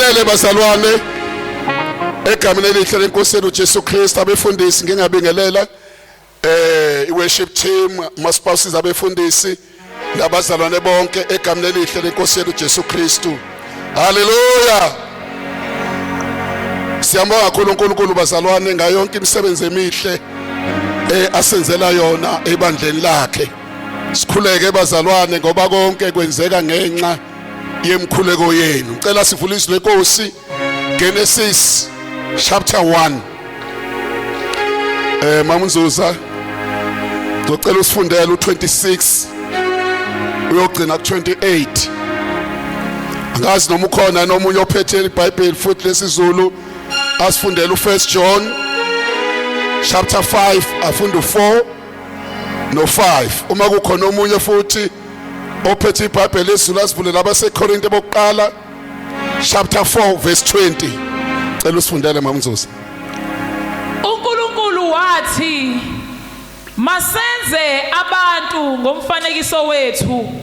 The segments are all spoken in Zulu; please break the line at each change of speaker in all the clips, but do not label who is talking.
Sibingelele bazalwane egameni elihle lenkosi yethu Jesu Kristu. Abefundisi ngingabingelela i-worship team, maspouses abefundisi nabazalwane bonke egameni elihle lenkosi yethu Jesu Kristu. Haleluya. Siyambonga uNkulunkulu bazalwane ngayo yonke imisebenzi emihle asenzela yona ebandleni lakhe. Sikhuleke bazalwane ngoba konke kwenzeka ngenxa yemkhuleko yenu. Ngicela sivule izwi lenkosi Genesis chapter 1. Mama Nzuza ngicela usifundele u26 uyogcina ku28. Ngazi noma ukhona nomunye ophethe iBhayibheli futhi lesizulu asifundele u1 John chapter 5 afunda u4 no5. Uma kukhona omunye futhi ophethe iBhayibheli lesizulu asivulele abaseKorinte bokuqala chapter 4 verse 20. Cela usifundele Mama Nzuza.
uNkulunkulu wathi masenze abantu ngomfanekiso wethu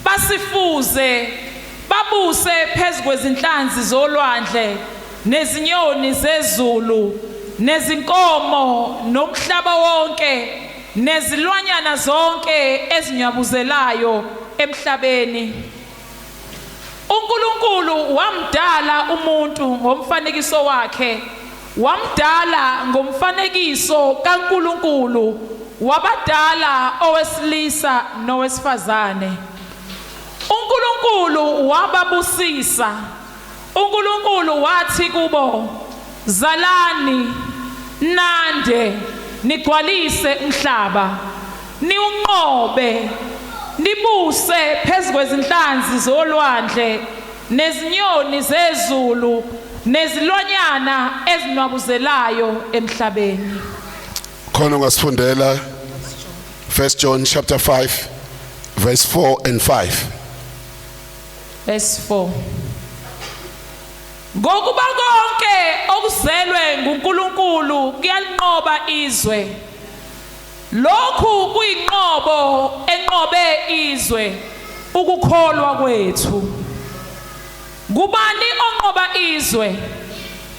basifuze babuse phezulu kwezinhlanzi zolwandle nezinyoni zezulu nezinkomo nomhlaba wonke nezilwanyana zonke ezinyabuzelayo emhlabeni. uNkulunkulu wamdala umuntu ngomfanekiso wakhe, wamdala ngomfanekiso kaNkulunkulu, wabadala owesilisa nowesifazane. uNkulunkulu wababusisa. uNkulunkulu wathi kubo, zalani nande nigcwalise umhlaba, niunqobe, nibuse phezulu kwezinhlanzi zolwandle nezinyoni zezulu nezilwanyana ezinwabuzelayo emhlabeni.
Khona ungasifundela 1 John chapter 5 verse 4 and 5.
Verse 4. Ngokuba konke okuzelwe nguNkulunkulu kuyalinqoba izwe. Lokhu kuyinqobo enqobe izwe, ukukholwa kwethu. Ngubani onqoba izwe?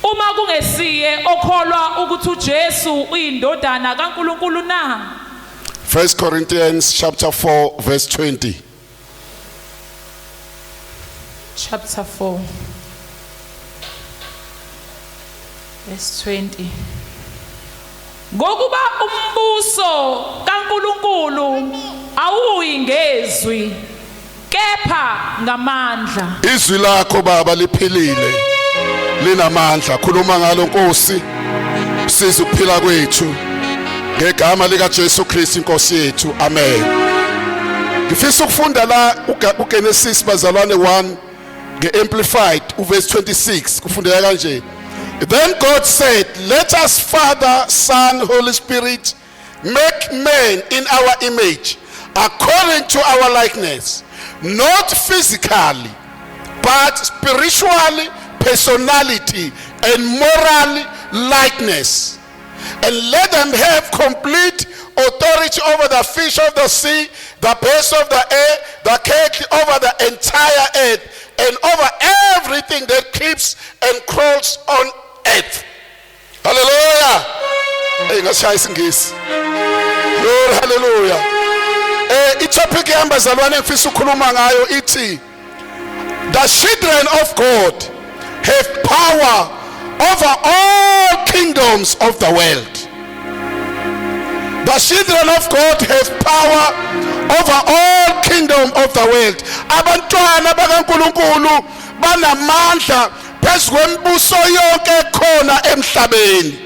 Uma kungesiye okholwa ukuthi uJesu uyindodana kaNkulunkulu na?
1 Corinthians chapter 4 verse 20.
Chapter 4 verse 20. Ngokuba umbuso kaNkulunkulu awuyi ngezwi kepha ngamandla.
Izwi lakho Baba liphilile linamandla. Khuluma ngalo Nkosi, siza ukuphila kwethu ngegama lika Jesu Kristu Inkosi yethu. Amen. Ngifisa ukufunda la uGenesis bazalwane 1 ngeamplified uverse 26 kufundeka kanje. Then God said, let us Father, Son, Holy Spirit make man in our image according to our likeness, not physically but spiritually, personality and moral likeness, and let them have complete authority over the fish of the sea, the birds of the air, the cattle over the entire earth, and over everything that creeps and crawls on earth. Hallelujah. Hey, ngashaya isingisi. Lord, hallelujah. Itopic yambazalwane ngifisa ukukhuluma ngayo ithi, the children of God have power over all kingdoms of the world. The children of God have power over all kingdom of the world. Abantwana bakaNkulunkulu banamandla phezu kwemibuso yonke ekhona emhlabeni.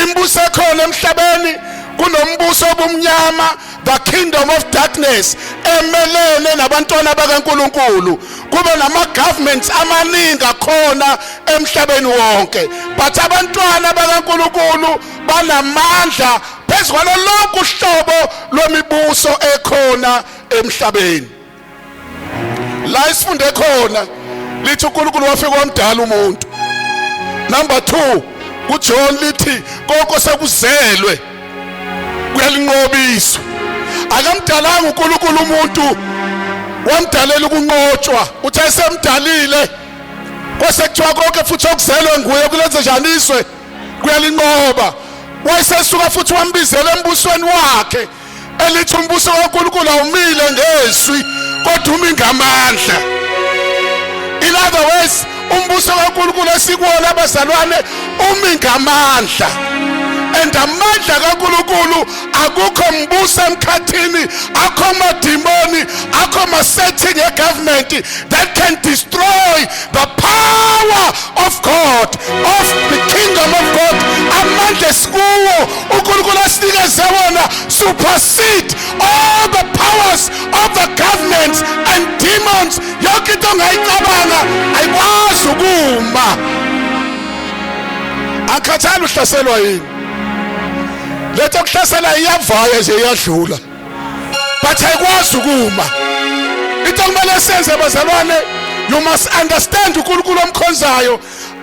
Imibuso ekhona emhlabeni kunombuso obumnyama, the kingdom of darkness, emelene nabantwana bakaNkulunkulu. Kube nama governments amaningi akhona emhlabeni wonke, but abantwana bakaNkulunkulu banamandla phezu kwalonke uhlobo lwemibuso ekhona emhlabeni. La isifunde khona lithi uNkulunkulu wafika wamdala umuntu. Number 2 kuJohn lithi konke sekuzelwe kuyalinqobiswa. Akamdalanga uNkulunkulu umuntu, wamdalela ukunqotshwa. Uthe esemdalile kwase kuthiwa konke futhi okuzelwe nguye kulenze janiswe kuyalinqoba. Wayesesuka futhi wambizela embusweni wakhe elithi umbuso kaNkulunkulu awumile ngezwi kodwa umi ngamandla. In other words, umbuso kaNkulunkulu esikuwona abazalwane umi ngamandla. And amandla kaNkulunkulu akukho mbuso emkhathini, akho madimoni, akho ma-setting e-government that can destroy the power of God, of the kingdom of God. Amandla esikuwo uNkulunkulu asinikeze wona supersede all the powers of the governments and demons. Yonke into ongayicabanga ayikwazi ukuma. Akhathali uhlaselwa yini. Letho kuhlasela iyavaya nje iyadlula. But ayikwazi ukuma. Into kumele senze bazalwane, you must understand uNkulunkulu omkhonzayo,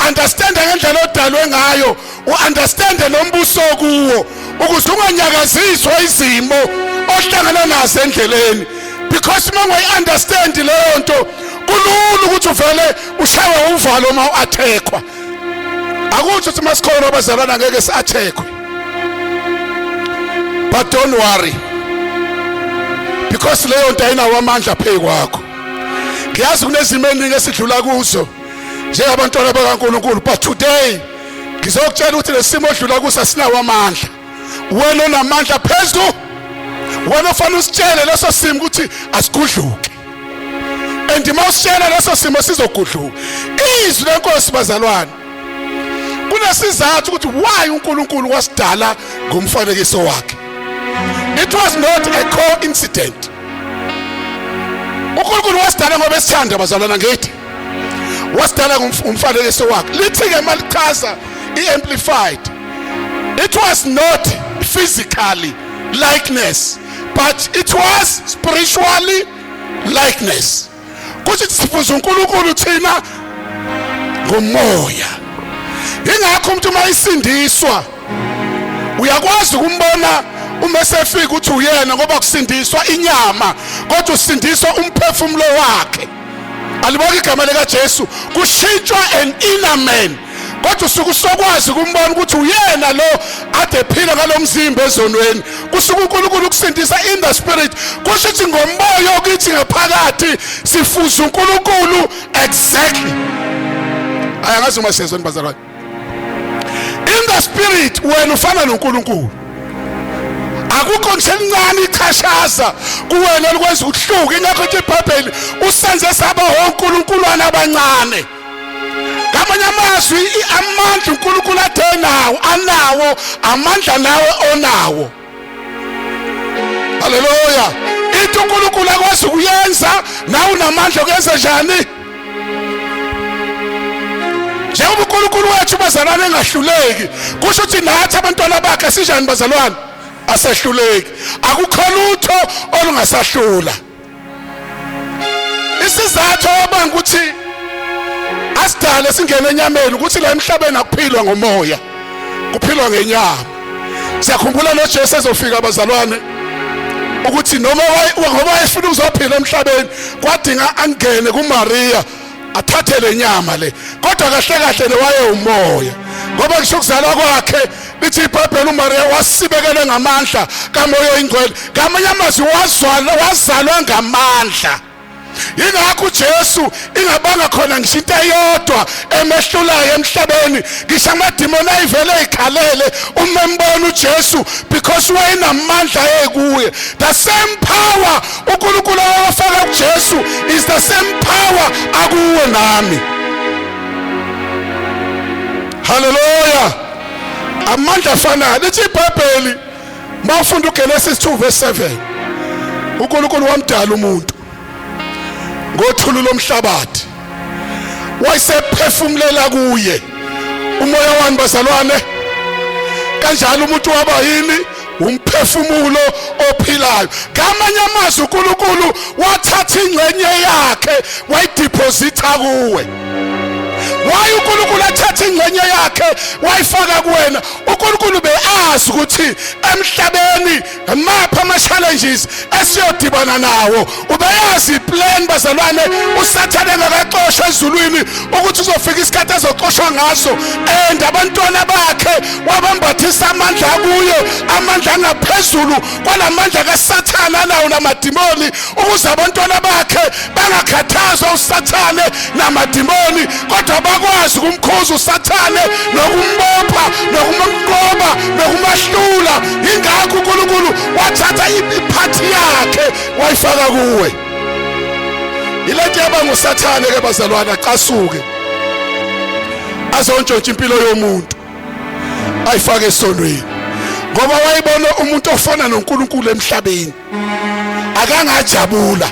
understand ngendlela odalwe ngayo, u-understand nombuso kuwo ukuze unganyakaziswa izimo ohlangana nazo endleleni. Because uma ungayi-understand leyo nto kulula ukuthi uvele ushawe uvalo uma u-attackwa. Akuthi uthi masikhona abazalwane angeke si-attackwe. But don't worry, because leyo nto ayinawo amandla phezu kwakho. Ngiyazi kunezimo eziningi esidlula kuzo njengabantwana bakaNkulunkulu, but today ngizokutshela ukuthi lesimo odlula kuso asinawo amandla. Wena onamandla phezulu, wena ofanele usitshele leso simo ukuthi asigudluke. And uma usitshela leso simo sizogudluka. Izwi lenkosi bazalwane, kunesizathu ukuthi why uNkulunkulu wasidala ngomfanekiso wakhe. It was not a coincidence. uNkulunkulu wasidala ngoba esithanda bazalwana ngithi. Wasidala ngomfanekiso wakhe. Lithi-ke malichaza i-amplified. It was not physically likeness, but it was spiritually likeness. Kuthi sifuza uNkulunkulu thina ngomoya. Ingakho umuntu uma isindiswa uyakwazi ukumbona uma sefika ukuthi uyena ngoba kusindiswa inyama kodwa usindiswa umphefumulo wakhe. Alibona igama lika Jesu kushintshwa an inner man. Kodwa usuke usokwazi ukumbona ukuthi uyena lo ade phila ngalomzimba ezonweni. Kusuka uNkulunkulu ukusindisa in the spirit. Kusho ukuthi ngomoya okithi ngaphakathi sifuza uNkulunkulu exactly. Ayangazi uma siyezweni bazalwane. In the spirit wena ufana noNkulunkulu. Akukho nje encane ichashaza kuwena lokwenza ukuhluka. Ingakho ithi iBhayibheli usenze saba onkulunkulu abancane. Ngamanye amazwi amandla uNkulunkulu athe nawo anawo amandla nawe onawo. Haleluya. Ithi uNkulunkulu akwazi ukuyenza nawe unamandla okwenza njani? Njengoba uNkulunkulu wethu bazalwane engahluleki, kusho ukuthi nathi abantwana bakhe sinjani bazalwane? Asahluleki. Akukho lutho olungasahlula. Isizathu obanga ukuthi asidale singene enyameni ukuthi la emhlabeni akuphilwa ngomoya, kuphilwa ngenyama. Siyakhumbula noJesu ezofika abazalwane ukuthi noma ngoba efuna uzophila emhlabeni kwadinga angene kuMaria athathe lenyama le, kodwa kahle kahle newaye umoya. Ngoba ngisho ukuzalwa kwakhe lithi iBhayibheli uMaria wasibekele ngamandla kaMoya oNgcwele. Ngamanye amazwi wazalwa ngamandla. Yingakho uJesu ingabanga khona ngisho into eyodwa emehlulayo emhlabeni, ngisho amadimoni ayivele ikhalele uma embona uJesu, because wayenamandla ekuye. The same power uNkulunkulu awafaka kuJesu is the same power akuwe nami. Hallelujah. Amandla afanayo. Lithi iBhayibheli mawufunda uGenesis 2:7, uNkulunkulu wamdala umuntu ngothulu lomhlabathi, wayesephefumulela kuye umoya wami bazalwane. Kanjalo umuntu waba yini? Umphefumulo ophilayo. Ngamanye amazwi uNkulunkulu wathatha ingcenye yakhe wayideposita kuwe. why uNkulunkulu athatha ingxenye yakhe wayifaka kuwena? uNkulunkulu beyazi ukuthi emhlabeni mapha ama challenges esiyodibana nawo. Ubeyazi iplan bazalwane uSathane engakaxoshwa ezulwini ukuthi uzofika isikhathi azoxoshwa ngaso, and abantwana bakhe wabambathisa amandla kuye, amandla angaphezulu kwalamandla kaSathane anawo namadimoni, ukuze abantwana bakhe bangakhathazwa uSathane namadimoni, kodwa bakwazi ukumkhuza uSathane nokumbopha nokumqoba nokumahlula. Ingakho uNkulunkulu wathatha iphathi yakhe wayifaka kuwe. Ilento yaba nguSathane ke bazalwane aqasuke azontshontsha impilo yomuntu ayifake esonweni, ngoba wayibona umuntu ofana noNkulunkulu emhlabeni akangajabula.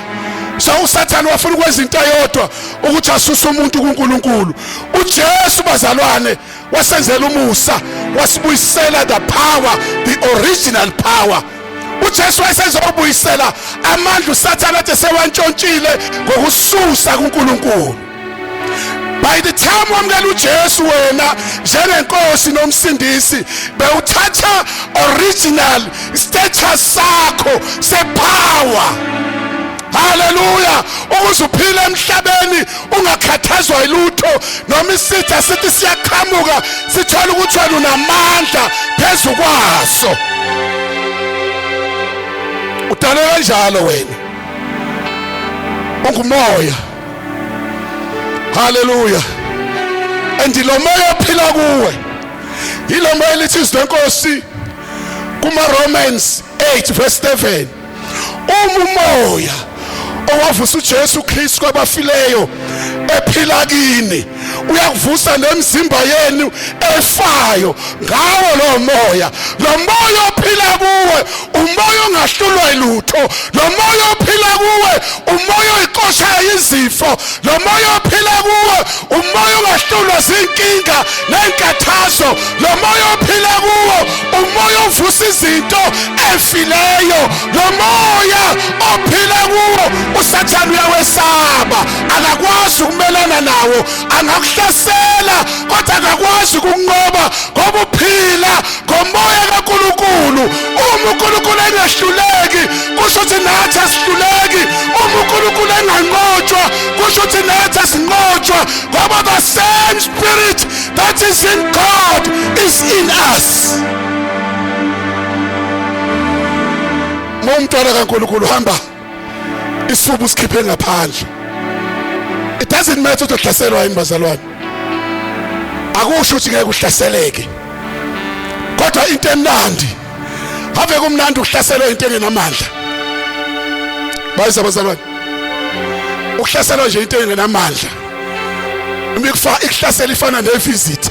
So uSathane wafuna ukwenza into eyodwa ukuthi asuse umuntu kuNkulunkulu. uJesu bazalwane wasenzela umusa, wasibuyisela the power, the original power. uJesu wayesenza ukubuyisela amandla uSathane athi sewantshontshile ngokususa kuNkulunkulu. By the time wamukela uJesu wena njengenkosi nomsindisi, bewuthatha original status sakho sepower. Hallelujah. Ukuze uphile emhlabeni ungakhathazwa yilutho, noma isitha sithi siyaqhamuka sithola ukuthi wena unamandla phezu kwaso. Udale kanjalo wena, ungumoya. Hallelujah. And lo moya ophila kuwe yilo moya lithi izwi lenkosi kuma Romans 8 verse 7, umoya owavusa uJesu Kristu kwabafileyo ephila kini uyakuvusa nemizimba yenu efayo ngawo lo moya. Lo moya ophila kuwe umoya ongahlulwa yilutho. Lo moya ophila kuwe umoya oyiqosha izifo. Lo moya ophila kuwe umoya ongahlulwa zinkinga nenkathazo. Lo moya ophila kuwe umoya ovusa izinto efileyo. Lo moya ophila kuwe uSathane uyawesaba, akakwazi ukumelana nawo, angakuhlasela kodwa akakwazi ukunqoba ngoba uphila ngomoya kaNkulunkulu. Uma uNkulunkulu engahluleki kusho ukuthi nathi asihluleki. Uma uNkulunkulu enganqotshwa kusho ukuthi nathi asinqotshwa, ngoba the same spirit that is in God is in us. Momntwana kaNkulunkulu hamba isifuba usikhiphe ngaphandle. It doesn't matter ukuthi uhlaselwa yini bazalwane, akusho ukuthi ngeke uhlaseleke, kodwa into emnandi ave kumnandi uhlaselwa into engenamandla. Bayisa bazalwane, ukuhlaselwa nje into engenamandla imikufa ikuhlasela ifana nevisit.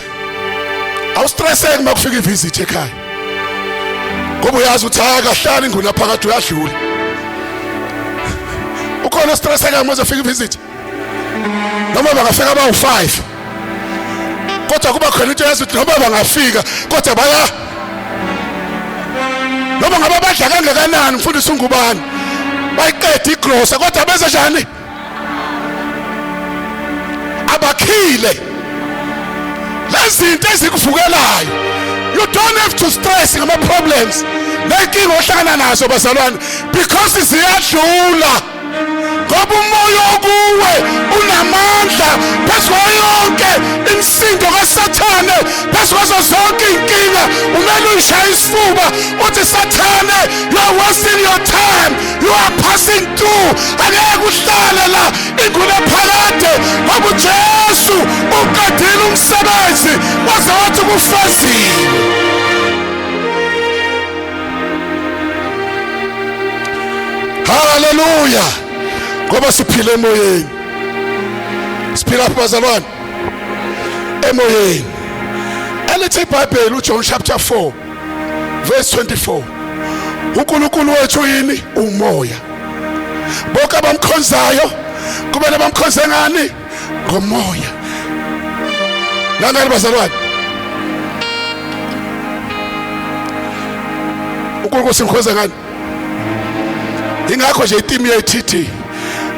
Awustresseki uma kufika ivisit ekhaya, ngoba uyazi ukuthi akahlali nguna phakathi uyadlula. Ukhona stresseka uma uzofika ivisit, noma bangafika abawu5, kodwa kuba khona into yazi ukuthi noma bangafika kodwa baya, noma ngaba badla kangakanani mfundisi ungubani bayiqeda igrosa kodwa bese njani abakhile. Lezinto ezikuvukelayo, you don't have to stress ngama problems nenkinga ohlangana nazo bazalwane, because ziyadlula. Ngoba umoya okuwe unamandla phezu yonke imisindo kaSathane, phezu kwazo zonke inkinga. Umele uyishaye isifuba uthi Sathane, you are wasting your time, you are passing through. Angeke uhlale la ingule phakade, ngoba uJesu uqedile umsebenzi waze wathi kufaziwe. Hallelujah. Ngoba siphila emoyeni. Siphila bazalwane emoyeni. Elithi iBhayibheli uJohn chapter 4 verse 24, uNkulunkulu wethu yini umoya, bonke abamkhonzayo kumele bamkhonze ngani? Ngomoya. Nangani bazalwane, uNkulunkulu simkhonza ngani? Ingakho nje iteam yethu,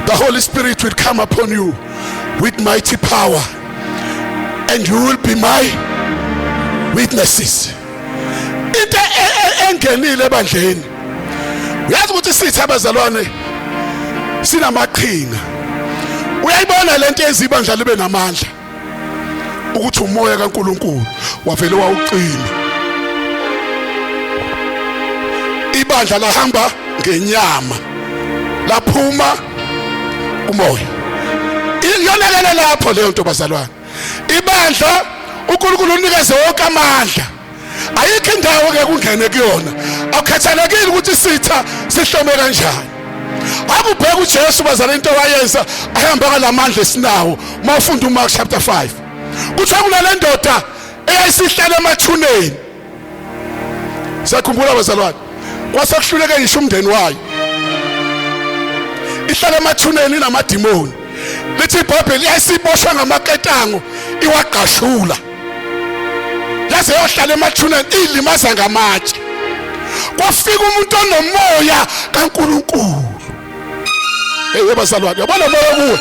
the Holy Spirit will come upon you with mighty power and you will be my witnesses. Into engenile ebandleni. Uyazi ukuthi sithi abazalwane sinamaqhinga. Uyayibona lento ezibandla libe namandla ukuthi umoya kaNkuluNkulu wavele wawuqina. Ibandla lahamba ngenyama laphuma umoya. Iyonakala lapho leyo nto bazalwane. Ibandla uNkulunkulu unikeze wonke amandla. Ayikho indawo ke kungene kuyona. Akukhathalekile ukuthi sitha sihlome kanjani. Akubheka uJesu bazalwane into wayenza ahamba ngalamandla esinawo. Mawufunda uMark chapter 5. Kuthiwa kunale ndoda eyayisihlala emathuneni. Sakhumbula bazalwane. Kwasekuhluleke ngisho umndeni wayo. Ihlala emathuneni namadimoni. Lithi iBhayibheli yayisiboshwa ngamaketango iwaqashula. Yaze yohlala emathuneni ilimaza ngamatshe. Kwafika umuntu onomoya kaNkuluNkulu. Hey bazalwane, yabona moya kuwe.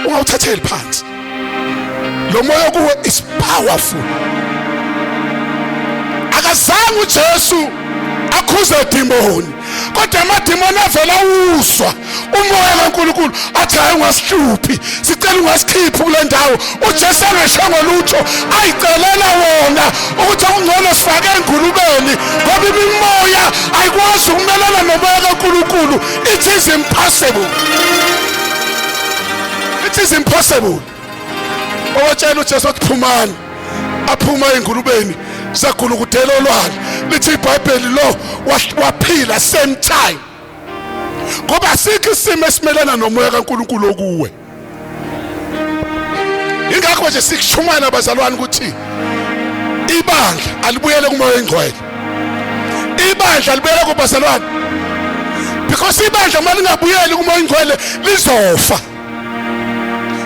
Ungawuthatheli phansi. Lo moya kuwe is powerful. Akazange uJesu akhuze demoni. Kodwa amademoni avela uswa umoya kaNkuluNkulu athi hayi ungasihluphi sicela ungasikhiphi kule ndawo. uJesu angashongo lutho ayicelela wona ukuthi ungcono sifake engulubeni ngoba imimoya ayikwazi ukumelana nomoya kaNkuluNkulu. It is impossible. It is impossible. Owatshela uJesu ukuthi phumani aphuma engulubeni sakhulu kudela olwandle. Lithi iBhayibheli lo waphila same time. Ngoba sikho isimo esimelana nomoya kaNkuluNkulu okuwe. Ingakho nje sikushumana bazalwane ukuthi ibandla alibuyele kumoya engcwele. Ibandla libuyele kubazalwane. Because ibandla mali ngabuyeli kumoya engcwele lizofa.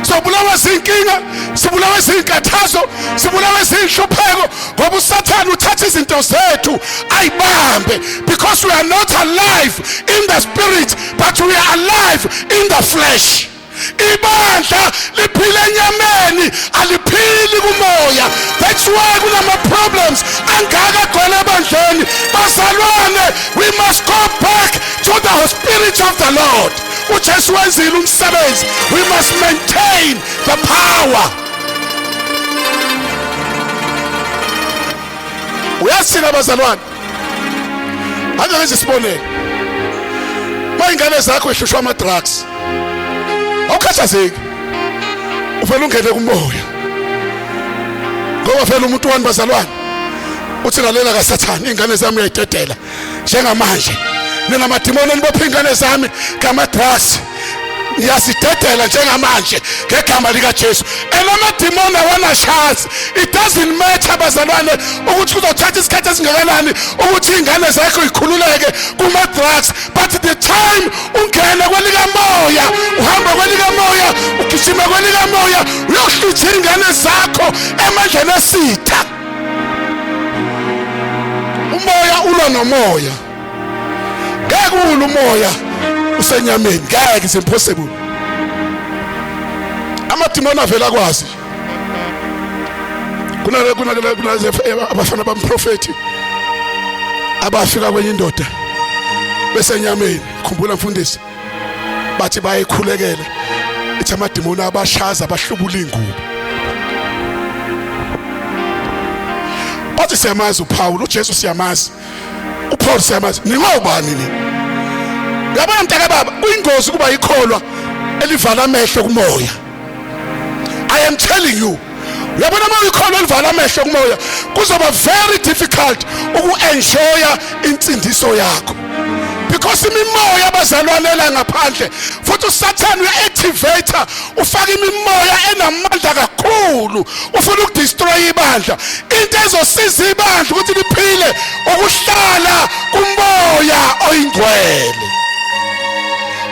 Sobulawa zinkinga, sibulawa zinkathazo, sibulawa zinhlupheko ngoba uSathane uthatha izinto zethu ayibambe because we are not alive in the spirit but we are alive in the flesh. Ibandla liphila enyameni aliphili kumoya. That's why kunama problems angaka khona ebandleni. Bazalwane, we must go back to the spirit of the Lord. uJesu wenzile umsebenzi. We must maintain the power. Uyasina bazalwane, ake nje sibonele mayingane zakho ehlushwa ama drugs awukhathazeki uvela ungene kumoya ngoba vele umuntu wani bazalwane uthi ngalela kaSathane ingane zami uyayidedela njengamanje ninamadimoni enibopha ingane zami kama drugs yasidedela njengamanje ngegama lika Jesu. Elamadimoni awanashazi. It doesn't matter bazalwane ukuthi uzothatha isikhathi esingakanani ukuthi ingane zakho ikhululeke kuma drugs, but the time ungena kwelika moya uhamba kwelika moya ugijima kwelika moya uyohlutha ingane zakho emandleni esitha. Umoya ulwa nomoya. Ngeke ulwe umoya usenyameni. Ngeke, it's impossible. Amadimoni avela kwazi. Kuna abafana bamprofeti abafika kwenye indoda besenyameni. Khumbula mfundisi bathi bayikhulekela ithi amadimoni abashaza bahlubula ingubo. Bathi siyamazi uPaul, uJesu siyamazi, uPaul siyamazi. Ningobani ni? Yabona mntaka baba, kuyingozi kuba ikholwa elivala amehlo kumoya. I am telling you, yabona uma ikholwa elivala amehlo kumoya kuzoba very difficult uku-enjoy insindiso yakho. Because imimoya abazalwane la ngaphandle futhi uSathane uya-activate ufaka imimoya enamandla kakhulu ufuna ukudestroy ibandla. Into ezosiza ibandla ukuthi liphile ukuhlala kumoya oyingcwele.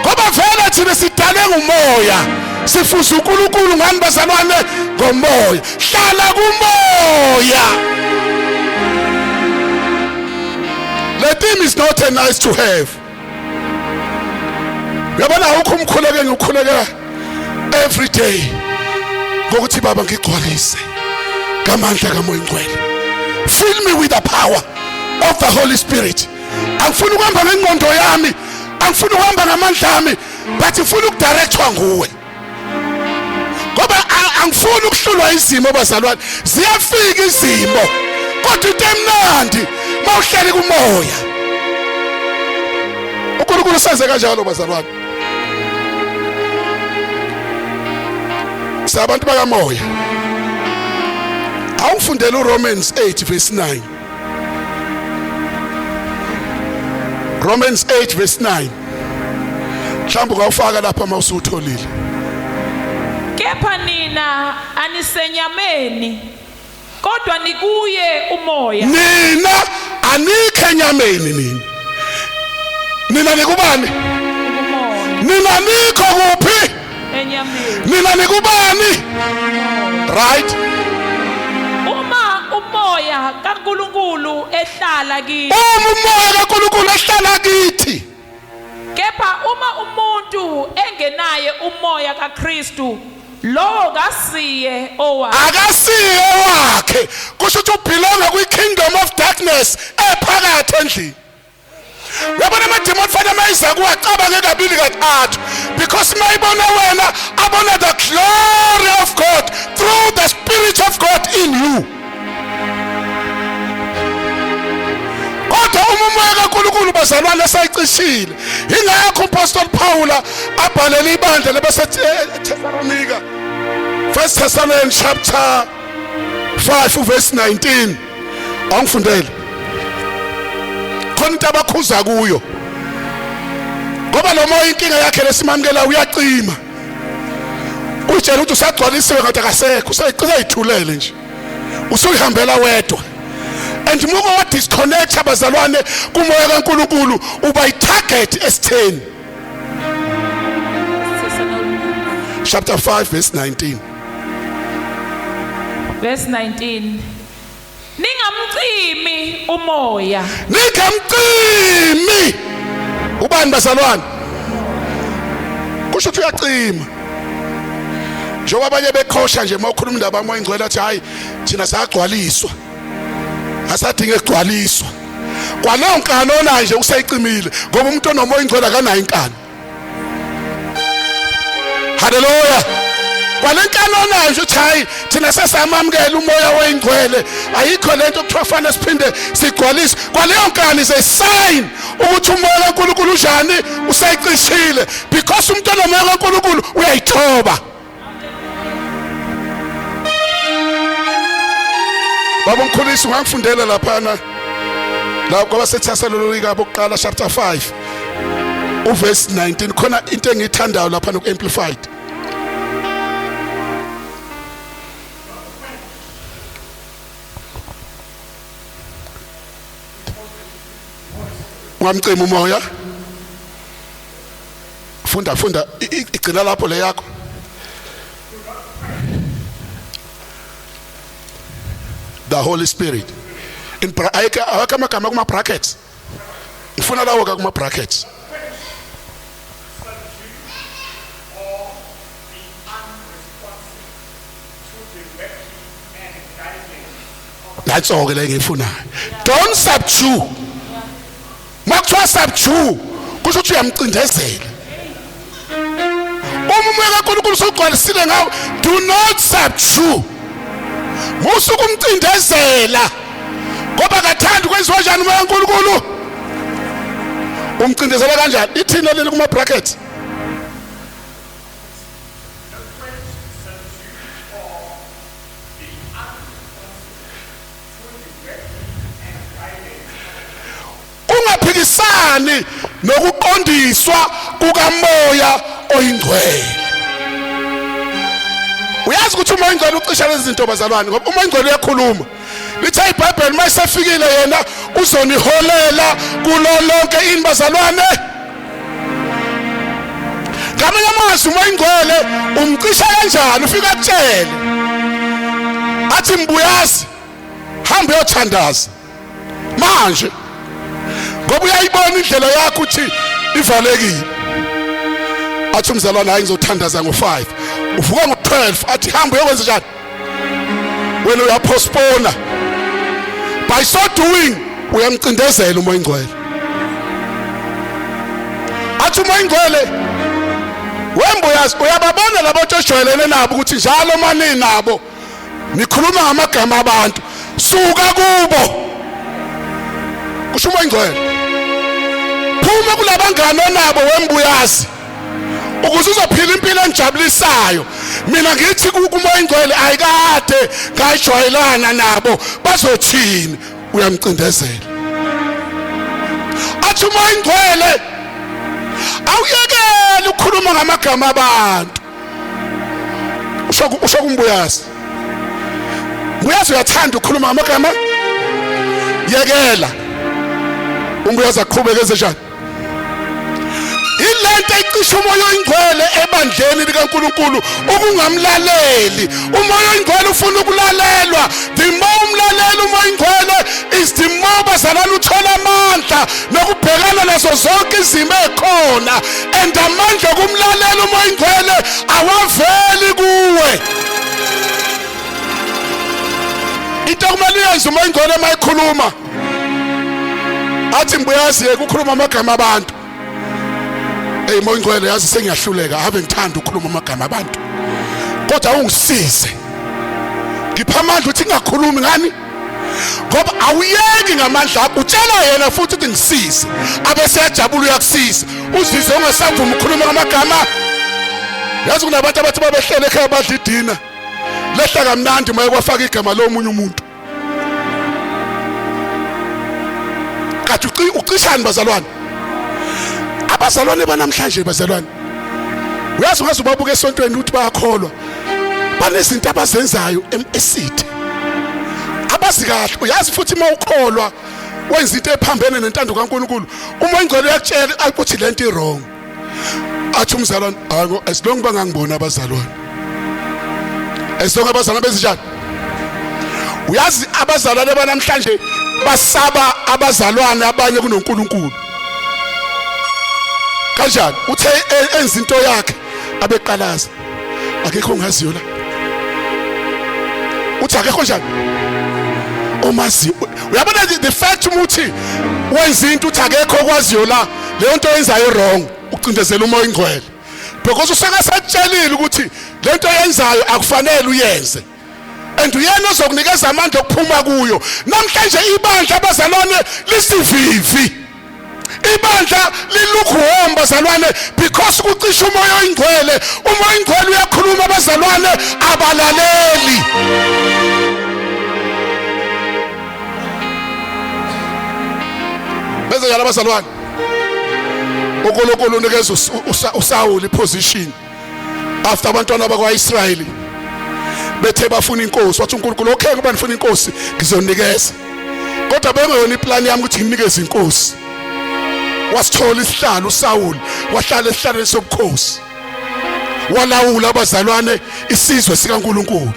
Ngoba vele thina sidale ngumoya sifuza uNkulunkulu ngani bazalwane ngomoya. Hlala kumoya. The thing is not a nice to have. Yabona ukho umkhuleke ngikhuleka every day. ngokuthi baba ngigcwalise ngamandla kaMoya Ngcwele. Fill me with the power of the Holy Spirit. Angifuni ukuhamba ngengqondo yami, angifuni ukuhamba ngamandla ami, but ngifuna ukudirectwa nguwe. Ngoba angifuni ukuhlulwa izimo bazalwane. Ziyafika izimo kodwa into emnandi mawuhleli kumoya. uNkulunkulu senze kanjalo bazalwane. Sabantu bakamoya. Awufundela uRomans 8 verse 9. Romans 8 verse 9. Mhlawumbe ungawufaka lapha mawusutholile.
Kepha nina anisenyameni kodwa nikuye umoya.
Nina anikho enyameni nina. Nina nikubani?
Umoya.
Nina nikho kuphi?
Enyameni.
Nina nikubani? Right?
Uma umoya kaNkulunkulu ehlala kithi.
Umoya kaNkulunkulu ehlala kithi.
Kepha uma umuntu engenaye umoya kaKristu lo kasiye owakhe.
Akasiye wakhe. Kusho ukuthi ubelonga kwi-kingdom of darkness ephakathi endlini. Yabona amademon fanele mayiza kuwacabanga kabili kathathu because mayibona wena abona the glory of God through the Spirit of God in you. Kodwa umoya kaNkulunkulu bazalwane sayicishile. Ingakho uApostle Paul abhalela ibandla lebaseThessalonika 1 Thessalonians chapter 5 verse 19. Angifundele. Khona into abakhuza kuyo. Ngoba lo moya inkinga yakhe lesimamkela uyacima. Utshela ukuthi usagcwalisiwe ngathi akasekho, usayithulele nje. Usuyihambela wedwa. And muko wa disconnect abazalwane kumoya kaNkulunkulu uba itarget esitheni. Chapter 5 verse 19.
Verse 19. Ningamcimi umoya.
Ningamcimi. Ubani bazalwane? Kusho ukuthi uyacima. Njengoba abanye bekhosha nje mawukhuluma indaba kaMoya Ngcwele athi hayi thina sayagcwaliswa. Asadinga ukugcwaliswa. Kwalawo nkani ona nje usayicimile ngoba umuntu onomoya Ngcwele akanayo inkani. Hallelujah. Kwalenkani ona nje uthi hayi thina sesamamukela umoya weNgcwele ayikho lento okuthiwa fanele siphinde sigcwaliswe. Kwaleyo nkani is a sign ukuthi umoya kaNkulunkulu unjani usayicishile because umuntu onomoya kaNkulunkulu uyayithoba. Baba mkhulisi ungangifundela laphana la kwaba seThessalonika bokuqala chapter 5 uverse 19 khona into engiyithandayo lapha ku amplified. Ngamcima umoya. Funda igcina lapho le yakho. The Holy Spirit in ayikama kuma brackets ngifuna lawo ka kuma brackets that's all le ngifuna. Don't subdue. Makuthiwa subdue kusho ukuthi uyamcindezela. Umoya kaNkulunkulu usugcwalisile ngawo. Do not subdue. Musuku umcindezela ngoba kathanda kwenziwa kanjani umoya kaNkulunkulu. Umcindezela kanjani? Ithina leli kuma bracket. Ungaphikisani nokuqondiswa kukaMoya oyiNgcwele. Uyazi ukuthi umoya Ngcwele ucisha lezi zinto bazalwane ngoba umoya Ngcwele uyakhuluma. Lithe iBhayibheli mayisefikile yena uzoniholela kulo lonke ini bazalwane. Ngamanye amazwi umoya Ngcwele umcisha kanjani ufika kutshele. Athi mbuyazi hamba uyothandaza. Manje ngoba uyayibona indlela yakho uthi ivalekile. Athi umzalwane hayi ngizothandaza ngo5. uvuka ngo-12 athi hamba uyokwenza njani wena uyapostpona by so doing uyamcindezela umoya ingcwele athi umoya ingcwele wembuyazi uyababona labo ojwayelene nabo ukuthi njalo manje nabo nikhuluma ngamagama abantu suka kubo kusho umoya ingcwele phuma kulabangane nabo wembuyazi ukuze uzophila impilo enjabulisayo mina ngithi kumoya ingcwele ayikade ngajwayelana nabo bazothini uyamcindezela athi umoya ingcwele awuyekele ukukhuluma ngamagama abantu usho kumbuyazi Mbuyazi uyathanda ukukhuluma ngamagama yekela umbuyazi aqhubeke njani ilento ecisha umoya oyingcwele ebandleni likaNkuluNkulu ukungamlaleli umoya oyingcwele ufuna ukulalelwa the more umlalela umoya oyingcwele is the more bazalana uthola amandla nokubhekana nazo zonke izimo ekhona and amandla kumlalela umoya oyingcwele awaveli kuwe into kumele yenze umoya oyingcwele mayikhuluma athi Mbuyazi ukukhuluma amagama abantu moya ingcwele yazi sengiyahluleka ave ngithanda ukukhuluma amagama abantu kodwa ungisize ngipha amandla uthi ngingakhulumi ngani ngoba awuyeki ngamandla akho utshela yena futhi ukuthi ngisize abese yajabula uyakusiza uzizwe ungasavuma ukukhuluma ngamagama yazi kunabantu abathi babehlele ekhaya badla idina lehla kamnandi maye kwafaka igama lomunye umuntu kathi ucishani bazalwane abazalwane banamhlanje bazalwane uyazi ungaze ubabuke esontweni ukuthi bayakholwa banezinto abazenzayo esithe abazi kahle uyazi futhi mawukholwa wenza into ephambene nentando kaNkuluNkulu umoya ingcwele uyakutshela ukuthi lento i-wrong athi umzalwane hayi as long bangangibona abazalwane as long abazalwane bezinjani uyazi abazalwane banamhlanje basaba abazalwane abanye kunoNkuluNkulu kanjani uthe enza into yakhe abeqalaza akekho ngaziyo la uthi akekho njani omazi uyabona the fact ukuthi wenza into uthi akekho kwaziyo la leyo nto yenzayo wrong ucindezela umoya ingcwele because usengasatshelile ukuthi lento yenzayo akufanele uyenze and uyena ozokunikeza amandla okuphuma kuyo namhlanje ibandla abazalwane lisivivi ibandla lilukhomba bazalwane because kucisha umoya oyingcwele umoya oyingcwele uyakhuluma abazalwane abalaleli bese yala bazalwane uNkulunkulu unikeza uSawuli position after abantwana bakwaIsrayeli bethe bafuna inkosi wathi uNkulunkulu okay kuba nifuna inkosi ngizonikeza kodwa bengeyona iplan yami ukuthi nginikeze inkosi wasithola isihlalo uSawuli wahlala esihlalweni sobukhosi walawula abazalwane isizwe sikaNkuluNkulu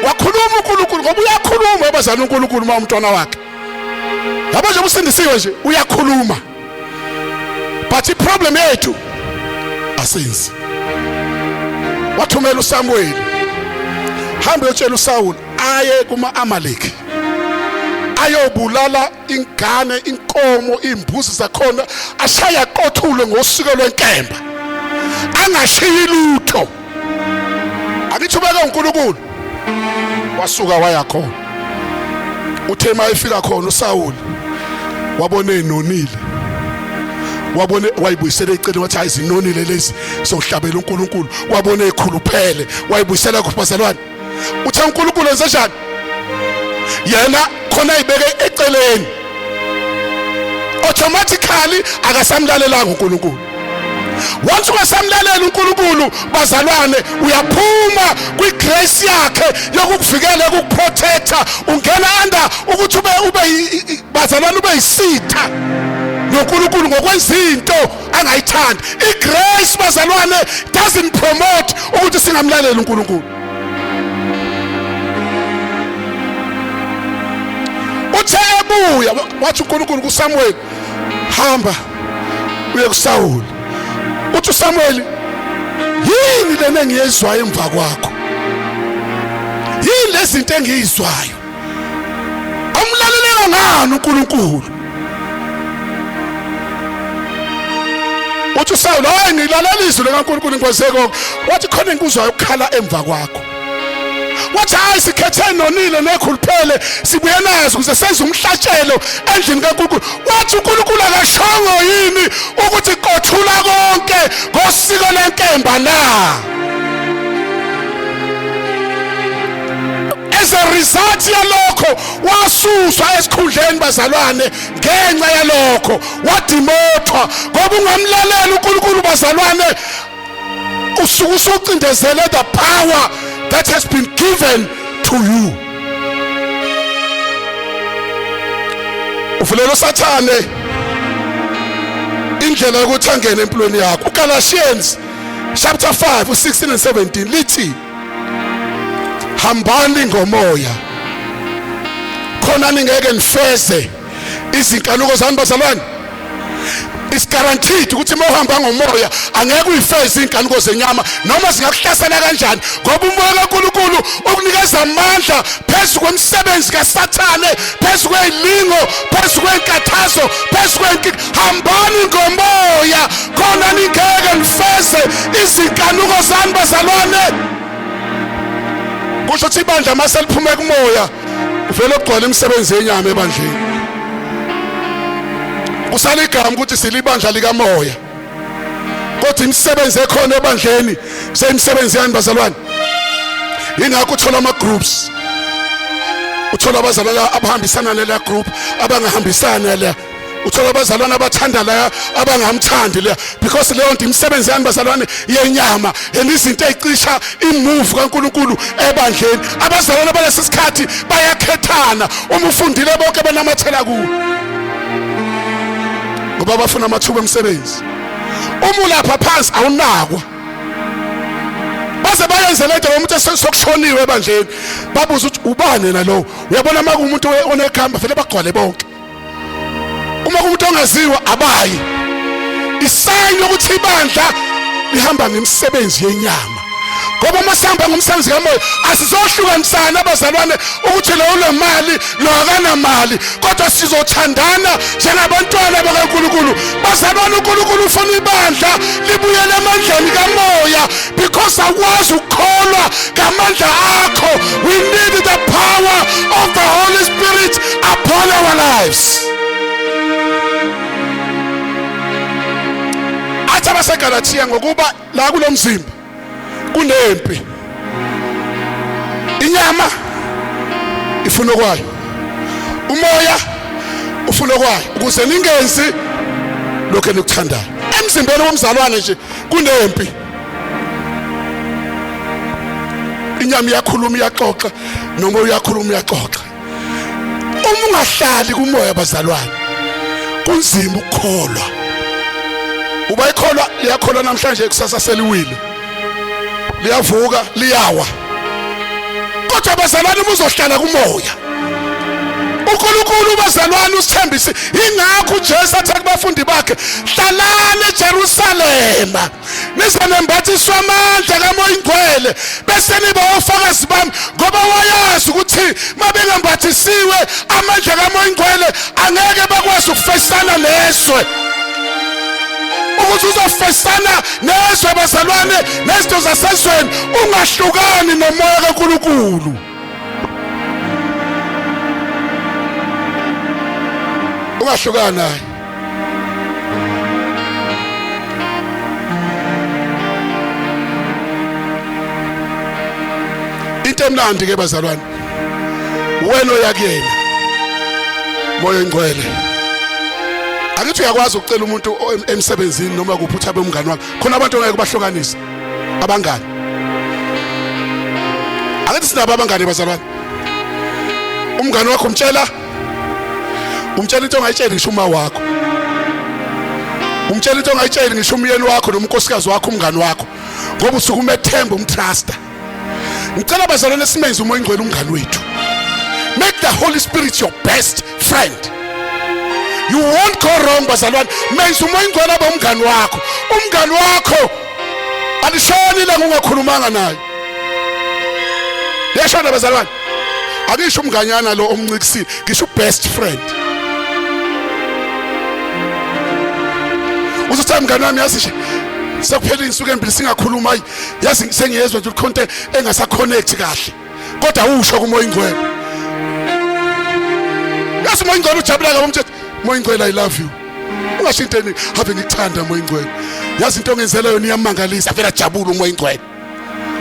wakhuluma uNkulunkulu ngoba uyakhuluma abazalwane uNkulunkulu uma umntwana wakhe yabo nje usindisiwe nje uyakhuluma but iproblem yethu asenzi wathumela uSamuel hambe uyotshela uSawuli aye kuma-Amaleki ayobulala ingane inkomo imbuzi zakhona ashaya qothule ngosiko lwenkemba angashiyi lutho akithubeka uNkulunkulu wasuka waya khona uthe mayefika khona uSawuli wabona enonile wabona wayibuyisela eceleni wathi ayizinonile lezi sohlabela uNkulunkulu wabona ekhuluphele wayibuyisela kubazalwane uthe uNkulunkulu enze njani yena khona ibeke eceleni automatically akasamlalelanga uNkulunkulu once ungasamlalela uNkulunkulu bazalwane uyaphuma kwigrace yakhe yokukuvikela ukukuprotecta ungena under ukuthi ube bazalwane ube yisitha noNkulunkulu ngokwenza into angayithandi igrace bazalwane doesn't promote ukuthi singamlalela uNkulunkulu uthe ebuya wathi uNkulunkulu kuSamuel hamba uye kuSawuli uthi uSamuel yini lena engiyizwayo emva kwakho, yini lezinto engiyizwayo, amlalela ngani uNkulunkulu? Uthi uSawule, hayi ngilalela izwi likaNkulunkulu ngikwazeko, wathi khona inkuzwayo ukukhala emva kwakho. Wathi hayi sikhethe nonile nekhuluphele sibuye nazo ukuze senze umhlatshelo endlini kaNkulunkulu. Wathi uNkulunkulu akashongo yini ukuthi qothula konke ngosiko lenkemba na? As a result yalokho wasuswa esikhundleni bazalwane, ngenxa yalokho wadimothwa ngoba ungamlalela uNkulunkulu bazalwane, usuke usucindezele the power that has been given to you. Uvulela uSathane indlela yokuthi angene empilweni yakho. uGalatians chapter 5 16 and 17 lithi, hambani ngomoya khona ningeke nifeze izinkanuko zani bazalwane. It's guaranteed ukuthi uma uhamba ngomoya angeke uyifeze inkanuko zenyama noma zingakuhlasela kanjani, ngoba umoya kaNkulunkulu ukunikeza amandla phezu kwemisebenzi kaSathane, phezu kwezilingo, phezu kwenkathazo, phezu kwenkinga. Hambani ngomoya khona ningeke nifeze izinkanuko zani bazalwane. Kusho ukuthi ibandla mase liphume kumoya uvela ukugcwala imisebenzi yenyama ebandleni. Kusale igama ukuthi silibandla likamoya, kodwa imisebenzi ekhona ebandleni seyimisebenzi yani bazalwane. Ingakho uthola ama groups, uthola abazalwana abahambisana nela group, abangahambisana la, uthola abazalwana abathanda la abangamthandi la, because leyo nto imisebenzi yani bazalwane yenyama, elizinto ezicisha imove kaNkulunkulu ebandleni. Abazalwana balesisikhathi bayakhethana, uma ufundile bonke banamathela kuwo ngoba bafuna amathuba emsebenzi. Uma ulapha phansi awunakwa, baze bayenze lento umuntu esokushoniwe ebandleni, babuza ukuthi ubani na lo. Uyabona uma kumuntu onekhamba vele bagcwale bonke, uma kumuntu ongaziwa abayi. Isayini ukuthi ibandla lihamba ngemisebenzi yenyama, ngoba masihamba ngomsebenzi kamoya asizohlukanisana abazalwane ukuthi lo unemali lo akanamali, kodwa sizothandana njengabantwana bakaNkulunkulu. Bazalwane, uNkulunkulu ufuna ibandla libuyele emandleni kamoya, because akwazi ukukholwa ngamandla akho. We need the power of the Holy Spirit upon our lives. Athi abaseGalatia ngokuba la kulomzimba kunempi, inyama ifuna kwayo, umoya ufuna kwayo, ukuze ningenzi lokho enikuthandayo. Emzimbeni womzalwane nje kunempi, inyama iyakhuluma iyaxoxa, nomoya uyakhuluma uyaxoxa. Uma ungahlali kumoya bazalwane, kunzima ukukholwa. Ubayikholwa liyakholwa namhlanje, kusasa seliwile, liyavuka liyawa. Kodwa bazalwane uzohlala kumoya, uNkulunkulu bazalwane usithembise. Ingakho uJesu athi kubafundi bakhe, hlalani eJerusalema nize nembathiswe amandla kaMoya Ingcwele bese niba ofakazi bami, ngoba wayazi ukuthi mabengambathisiwe amandla kaMoya Ingcwele angeke bakwazi ukufesana neswe. Ukuthi uzofesana neswe bazalwane nezinto zasezweni, ungahlukani nomoya kaNkulunkulu. Ungahlukani naye. Into emnandi ke bazalwane, wena oyakuyena Moya Ingcwele, akithi uyakwazi ukucela umuntu emsebenzini noma kuphutha bomngani wakho, khona abantu ongeke bahlukanise abangani. Akithi sinabo abangani bazalwane, umngani wakho umtshela into ongayitsheli ngisho uma wakho, umtshela into ongayitsheli ngisho umyeni wakho noma unkosikazi wakho, umngani wakho, ngoba usuke umethemba umtrusta. Ngicela bazalwane simenze uMoya Ingcwele umngani wethu. Make the Holy Spirit your best friend. You won't go wrong bazalwane. Menza uMoya Ingcwele abe umngani wakho. Umngani wakho alishoni la ungakhulumanga naye. Yashona bazalwane. Akisho umnganyana lo omncikisile, ngisho best friend. Uzothi mngani wami yazi sekuphela insuku embili singakhuluma yazi sengiyezwa nje ukhonte engasa connect kahle. Kodwa usho kumoya ingcwele. Yazi moya ingcwele ujabula kabi umthetho. Moya ingcwele I love you. Ungasho inteni have ngikuthanda moya ingcwele. Yazi into ongenzela yona iyamangalisa vele ajabula umoya ingcwele.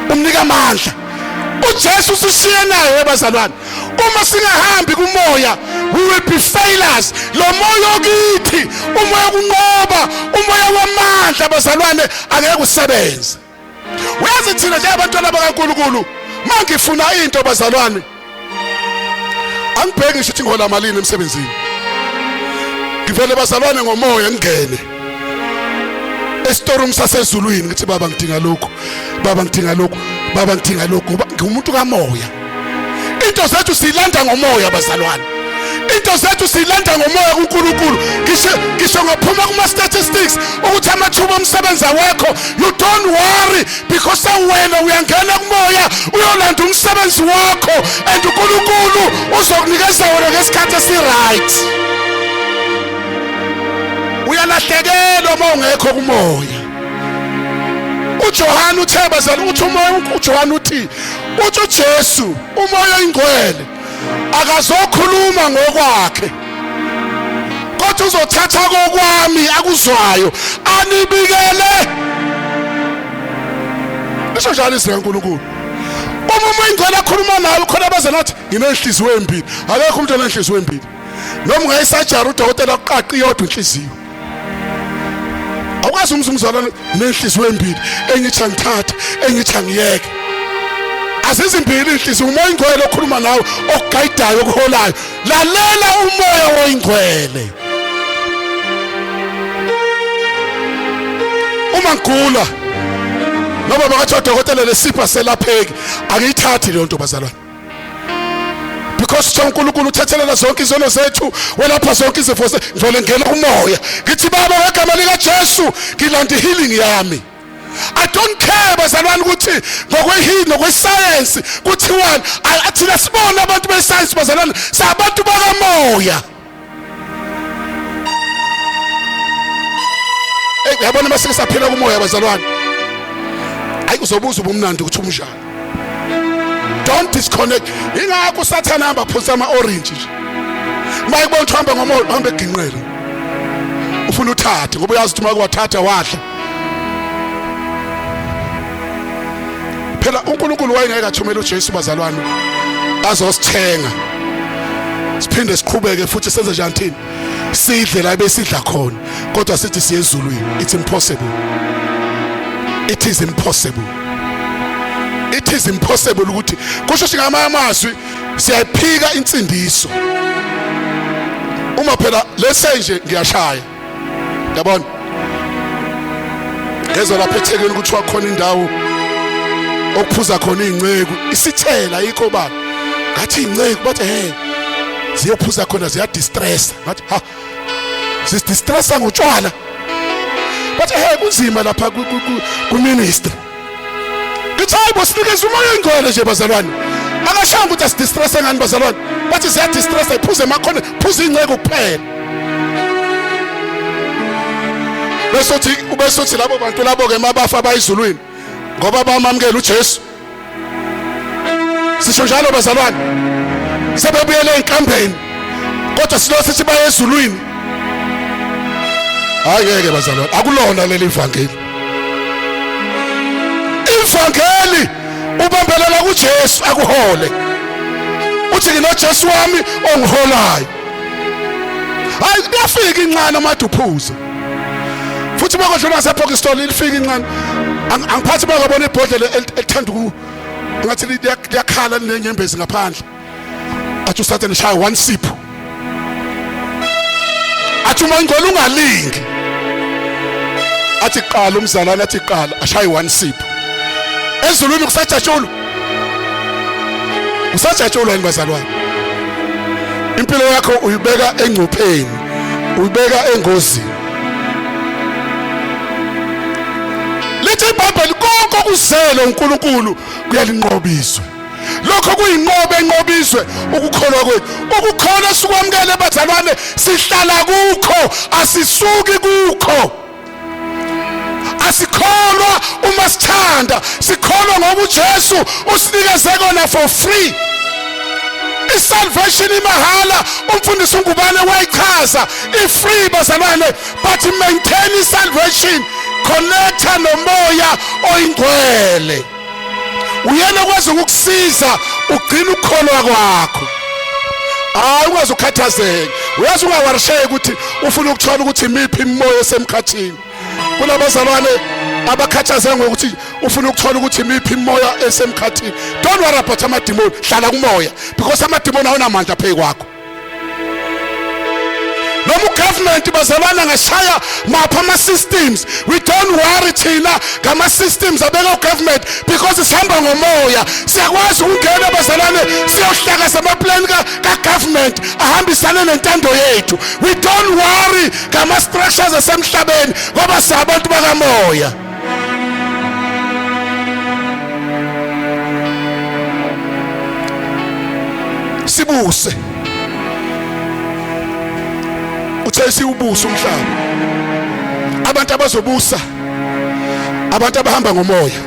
Umnika amandla. uJesu sishiye naye bazalwane. Uma singahambi kumoya we will be failures. Lo moya okithi, umoya kunqoba, umoya wamandla bazalwane angeke usebenze. Uyazi thina nje abantwana bakaNkulunkulu mangifuna into bazalwane. Angibheki ngithi ngola malini emsebenzini. Ngivele bazalwane ngomoya ngene. Esitorum sasezulwini ngithi baba ngidinga lokho. Baba ngidinga lokho. Baba ngidinga lokho ngoba ngumuntu kamoya. Into zethu silanda ngomoya bazalwane. Into zethu silanda ngomoya kuNkulunkulu. Ngisho ngaphuma kuma statistics ukuthi amathuba omsebenzi awekho. You don't worry because wena uyangena kumoya uyolanda umsebenzi wakho and uNkulunkulu uzokunikeza wona ngesikhathi esi-right. Uyalahlekelwa uma ungekho kumoya. uJohane uthe bazalwane uthi umoya uJohane uthi uJesu umoya ingcwele akazokhuluma ngokwakhe kodwa uzothatha kokwami akuzwayo anibikele. Isho njalo izwi kaNkulunkulu. Umoya ingcwele akhuluma nawe khona bazalathi nginenhliziyo embili. Akekho umuntu onenhliziyo embili. Noma ungayisajara udokotela uqaqi yodwa inhliziyo. Awukwazi umzalwane nenhliziyo embili engithi ngithatha engithi ngiyeke. Azizimbili inhliziyo umoya ingcwele okhuluma nawe okugayidayo okuholayo. Lalela umoya woingcwele. Uma ngigula ngoba bakathi udokotela lesipha selapheki akuyithathi leyo nto bazalwane. Because uNkulunkulu uthethelela zonke izono zethu welapha zonke izifo zethu ngivele ngena kumoya ngithi baba ngegama lika Jesu ngilanda healing yami. I don't care bazalwane ukuthi ngokwehealing ngokwescience kuthiwani athina sibona abantu bescience bazalwane sabantu bakamoya. Yabona masike saphila kumoya bazalwane. Ayi uzobuza ubumnandi ukuthi umjani. Don't disconnect. Ingakho usathana hamba phuza ama orange nje. Mayibona uhamba ngomoya uhamba eginqela. Ufuna uthathe ngoba uyazi ukuthi makuwathatha wadla. Phela uNkulunkulu wayengeke athumele uJesu bazalwane azosithenga. Siphinde siqhubeke futhi senze njani thina? Sidle la besidla khona kodwa sithi siye ezulwini. It's impossible. It is impossible. It is impossible ukuthi kusho singama amazwi siyaphika insindiso. Uma phela lesenje ngiyashaya. Yabona? Ngezwe lapha eThekwini kuthiwa khona indawo okuphuza khona ingceku isithela yikho baba. Ngathi ingceku bathi ziyophuza khona ziya distress. Ngathi distressa ngotshwala. Bathi kunzima lapha ku ministry. Ngithayibo sinikeza umoya ingcwele nje bazalwane. Akashanga ukuthi asidistress ngani bazalwane. Bathi siya distress iphuze makhona phuza ingceke kuphela. Besothi labo bantu labo ke mabafa bayizulwini ngoba bamamukela uJesu. Sisho njalo bazalwane. Sebebuyele enkambeni kodwa silose sithi baye ezulwini. Ayeke bazalwane akulona leli ivangeli. Ivangeli ubambelela kuJesu akuhole. Uthi nginoJesu wami ongiholayo. Hayi kuyafika inqana amaduphuzo. Futhi bakodlona sePokistoli lifika inqana. Angiphathi bakabona ibhodlela elithanda ngathi liyakhala linenyembezi ngaphandle. Athi usathe nishaya one sip. Athi uma ingcwele ungalingi. Athi qala umzalwane athi qala ashaye one sip. Ezulwini kusajatshulu. Usajatshulu yini bazalwane? Impilo yakho uyibeka engcupheni. Uyibeka engozini. Lithi iBhayibheli konke okuzelo uNkulunkulu kuyalinqobizwe. Lokho kuyinqobo enqobizwe ukukholwa kwethu. Ukukholwa sikwamukele bazalwane, sihlala kukho, asisuki kukho. Asikholwa uma sithanda, sikholwa ngoba uJesu usinikeze kona for free. Salvation imahala, umfundisi uNgubane wayichaza ifree bazalwane, but maintain salvation, connecta nomoya oyingcwele. Uyena kwazi ukukusiza ugcina ukukholwa kwakho. Ungaze ukhathazeke, uyazi ungawarisheke ukuthi ufuna ukuthola ukuthi imiphi imimoya esemkhathini. Kulabazalwane abakhathaze ngokuthi ufuna ukuthola ukuthi imiphi imimoya esemkhathini. Don't worry about amadimoni, hlala kumoya, because amadimoni awunamandla phezu kwakho. Noma ugovernment bazalwana ngashaya mapha ama-systems, we don't worry thina ngama-systems abeka ugovernment, because sihamba ngomoya. Siyakwazi ukungena bazalwane siyohlakaza amaplani kagovernment ahambisane nentando yethu. We don't worry ngama-structures asemhlabeni ngoba siyabantu bakamoya. Sibuse uthesi ubuso umhlaba, abantu abazobusa, abantu abahamba ngomoya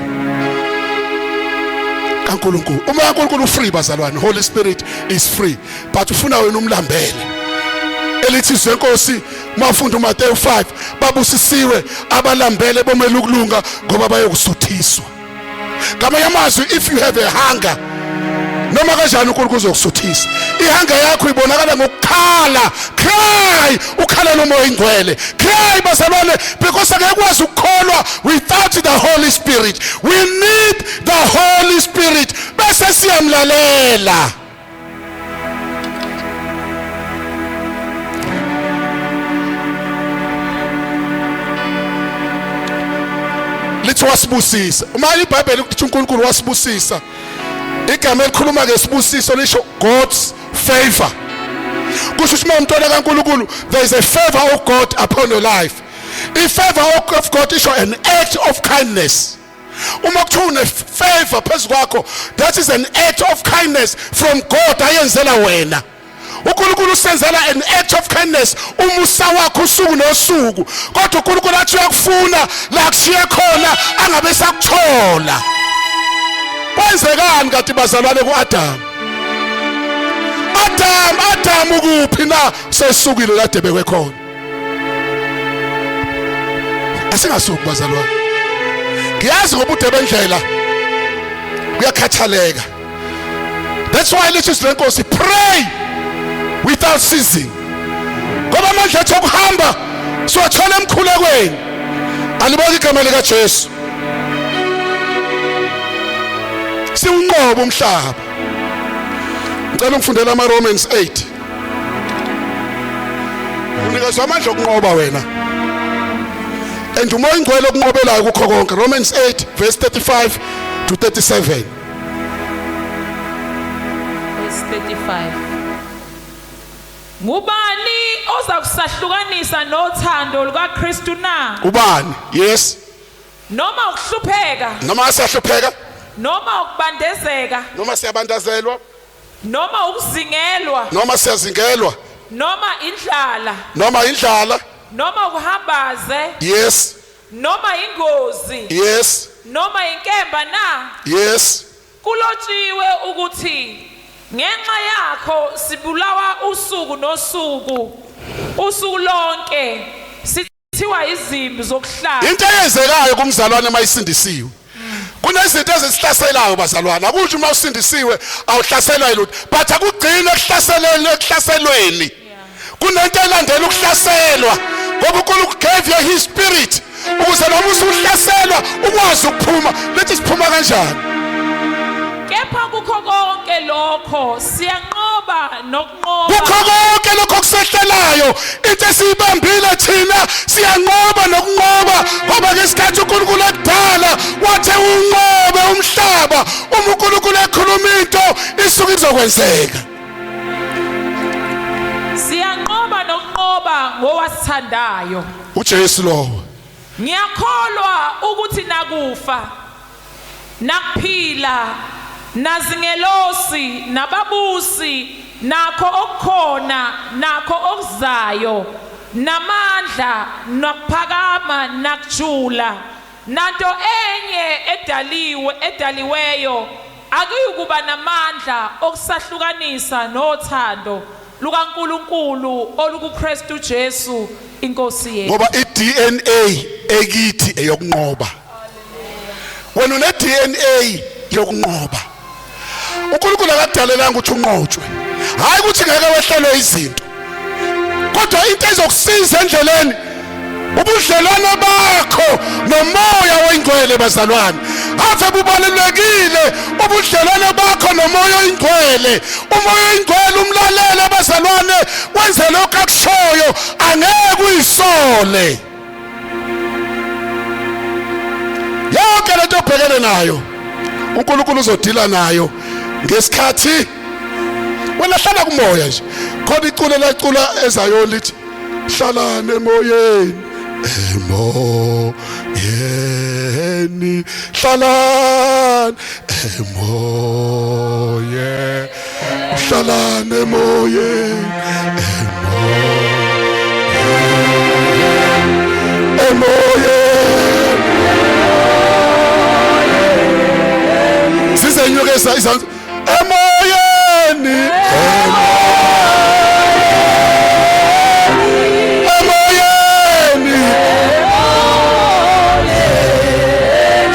kaNkulunkulu. Umoya kaNkulunkulu free bazalwane, Holy Spirit is free, but ufuna wena umlambele. Elithi izenkosi mafunda uMateyu 5, babusisiwe abalambele bomela ukulunga ngoba bayokusuthiswa. Ngamanye amazwi, if you have a hunger, noma kanjani uNkulunkulu uzokusuthisa. Ihanga yakho ibonakala ngokukhala, cry, ukhala nomoya oyingcwele. Cry bazalwane, because akekwazi ukukholwa without the Holy Spirit. We need the Holy Spirit bese siyamlalela. Lithi wasibusisa. Uma iBhayibheli lithi uNkulunkulu wasibusisa, igama elikhuluma ngesibusiso lisho God's favor. Kusho ukuthi umntwana kaNkulunkulu, there is a favor of God upon your life. I favor of God is an act of kindness. Uma kuthiwa une favor phezu kwakho, that is an act of kindness from God ayenzela wena. uNkulunkulu usenzela an act of kindness umusa wakho usuku nosuku, kodwa uNkulunkulu athi uyakufuna la kushiya khona angabe sakuthola. Kwenzekani kanti bazalwane kuAdam? Adam ukuphi na sesukile kade bekwe khona? Asingasuki bazalwane. Ngiyazi ngoba ude bendlela kuyakhathaleka. That's why let's just lenkosi pray without ceasing. Ngoba amandla ethu okuhamba siwathola emkhulekweni. Alibona igama lika Jesu. Siwunqoba umhlaba. Ngicela ungifundele ama-Romans 8. Unikezwe amandla okunqoba wena. And umoya ingcwele okunqobelayo kukho konke. Romans 8 verse 35 to 37.
Verse 35. Ngubani ozakusahlukanisa nothando lukaKristu na?
Ubani? Yes.
Noma ukuhlupheka,
Noma asahlupheka,
noma ukubandezeka,
noma siyabandazelwa,
noma ukuzingelwa,
noma siyazingelwa,
noma indlala,
noma indlala.
noma ukuhambaze,
Yes.
noma ingozi,
Yes.
noma inkemba na?
Yes.
Kulotshiwe ukuthi ngenxa yakho sibulawa usuku nosuku, usuku lonke sithiwa izimbi zokuhlala.
Into eyenzekayo kumzalwane mayisindisiwe. Kunezinto ezisihlaselayo bazalwane. Akusho uma usindisiwe awuhlaselwa yilutho, but akugcina ekuhlaselweni. Kunento elandela ukuhlaselwa. Ngoba uNkulunkulu gave you his spirit ukuze noma usuhlaselwa ukwazi ukuphuma. Lethi siphuma kanjani?
Kepha kukho konke lokho siyanqoba nokunqoba.
Kukho konke lokho kusehlelayo, into esiyibambile thina siyanqoba nokunqoba, ngoba ngesikhathi uNkulunkulu ekudala wathi unqobe umhlaba. Uma uNkulunkulu ekhuluma into isuke izokwenzeka.
Siyanqoba nokunqoba ngowasithandayo.
uJesu lo
Ngiyakholwa ukuthi nakufa nakuphila nazingelosi nababusi nakho okukhona nakho okuzayo namandla nokuphakama nakujula nanto enye edaliweyo akuyukuba namandla okusahlukanisa nothando lukaNkulunkulu olukuKristu Jesu inkosi yethu.
Ngoba iDNA ekithi eyokunqoba. Wena une DNA yokunqoba. uNkulunkulu akadalelanga ukuthi unqotshwe. Hayi ukuthi ngeke wehlelwe izinto. Kodwa into ezokusiza endleleni ubudlelwano bakho nomoya oyingcwele bazalwane. Ave bubalulekile ubudlelwano bakho nomoya oyingcwele. Umoya oyingcwele umlalele bazalwane wenze lokho akushoyo angeke uyisole. Yonke lento obhekene nayo uNkulunkulu uzodila nayo ngesikhathi wena hlala kumoya nje. Khona iculo lacula ezayo lithi hlalane emoyeni emoyeni hlalane emoyeni hlalane emoyeni emoyeni sizenyukeza izandla emoyeni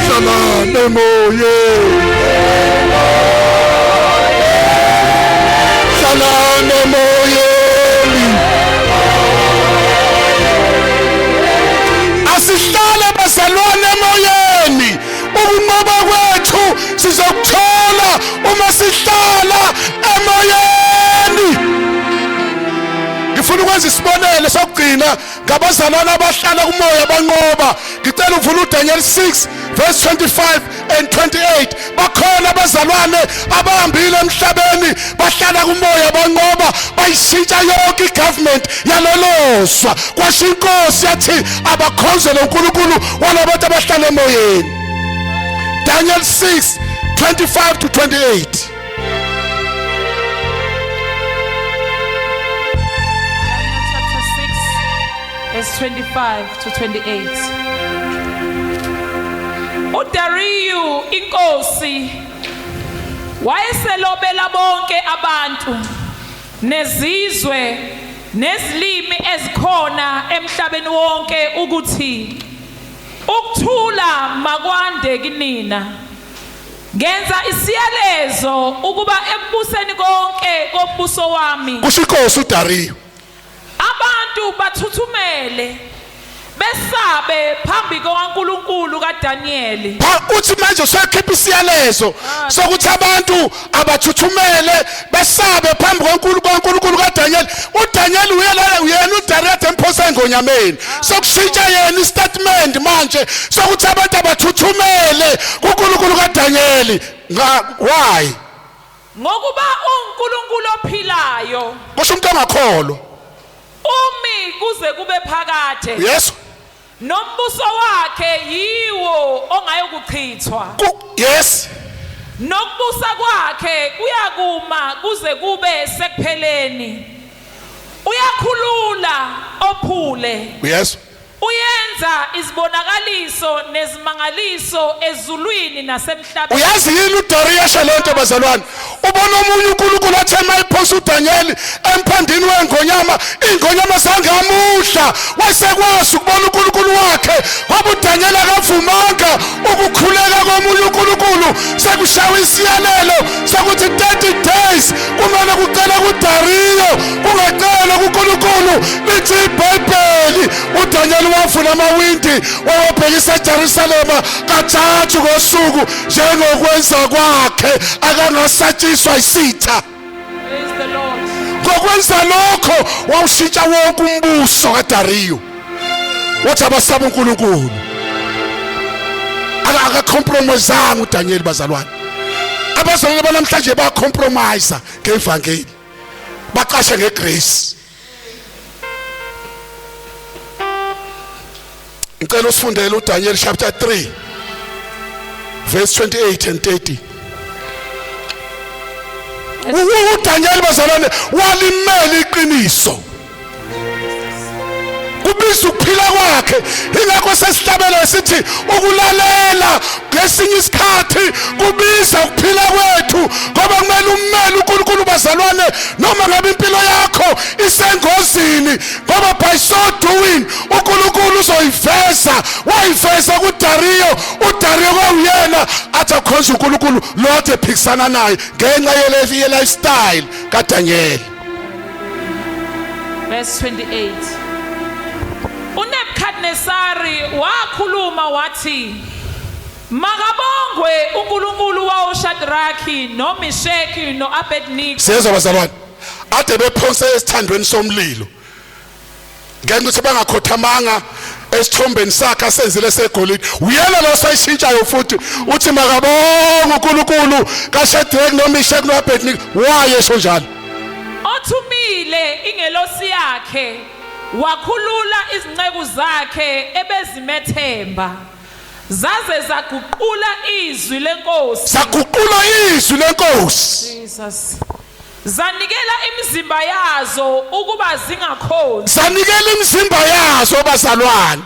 Shalane moyeni asihlale bazalwane emoyeni ukunqoba kwethu sizokuthola uma sihlala emoyeni. Ngifuna ukwenza isibonelo sokugcina ngabazalwane abahlala kumoya banqoba. Ngicela uvule uDaniel 6 verse 25 and 28. Bakhona abazalwane abahambile emhlabeni bahlala kumoya banqoba bayishintsha yonke igovernment yaloloswa kwasho inkosi yathi abakhonzele uNkulunkulu walabantu abahlala emoyeni. Daniel 6 25 to 28.
Verse 25 to 28. uDariyu inkosi wayeselobela bonke abantu nezizwe nezilimi ezikhona emhlabeni wonke ukuthi ukuthula makwande kinina. Ngenza isiyalezo ukuba ebuseni konke kobuso wami
kusho inkosi uDariyu
abantu bathuthumele besabe phambi kwaNkulunkulu kaDaniel.
Uthi manje usekhipha isiyalezo sokuthi abantu abathuthumele besabe phambi kwaNkulunkulu kaDaniel. uDaniel uyena udirector emphosa engonyameni sokushintsha yena istatement manje sokuthi abantu abathuthumele kuNkulunkulu kaDaniel. Why?
Ngokuba uNkulunkulu ophilayo
kusho umuntu ongakholwa
umi kuze kube phakade.
Yes.
Nombuso wakhe yiwo ongayokuchithwa.
Yes.
Nokubusa kwakhe kuyakuma kuze kube sekupheleni. Uyakhulula ophule.
Yes.
Uyenza izibonakaliso nezimangaliso ezulwini nasemhlabeni.
Uyazi yini uDariyu shalonto bazalwane ubona omunye uNkulunkulu athi mayiphosa uDaniel emphandini wengonyama ingonyama sangamuhla wasekwazi ukubona uNkulunkulu wakhe ngoba uDaniel akavumanga ukukhuleka komunye uNkulunkulu sekushawa isiyalelo sokuthi 30 days kumele kucela kuDariyu kungacela kuNkulunkulu lithi iBhayibheli uDaniel wavula amawindi wawabhekisa eJerusalema kathathu ngosuku njengokwenza kwakhe akangasatshiswa isitha.
Praise the Lord.
Ngokwenza lokho wawushintsha wonke umbuso kaDariyu wathi abasaba uNkulunkulu akacompromisanga uDaniel bazalwane. Abazalwane banamhlanje bayacompromise ngevangeli baqashe ngegrace. Ngicela usifundele uDaniel chapter 3 verse 28 and 30. uDaniel bazalwane walimela iqiniso kubisa ukuphila kwakhe ingakho sesihlabela sithi ukulalela ngesinye isikhathi kubisa ukuphila kwethu ngoba kumele ummeli uNkulunkulu bazalwane noma ngabe impilo yakho isengozini ngoba by so doing uNkulunkulu uzoyiveza wayiveza kuDariyo uDariyo kwayena athi akhonza uNkulunkulu lothe ephikisana naye ngenxa ye lifestyle kaDaniel.
Verse 28. uNebukadnesari wakhuluma wathi makabongwe uNkulunkulu waoShadraki noMeshaki noAbednego.
Siyezwa bazalwane ade bephonse esithandweni somlilo ngenxa ukuthi bangakhothamanga esithombeni sakhe asenzile segolide uyena lo sayishintshayo futhi uthi makabonge uNkulunkulu kaShadraki noMeshaki noAbednego wayesho njalo
othumile ingelosi yakhe wakhulula izinceku zakhe ebezimethemba zaze zaguqula izwi lenkosi Jesus zanikela imizimba yazo ukuba zingakhonzi
zanikela imizimba yazo bazalwane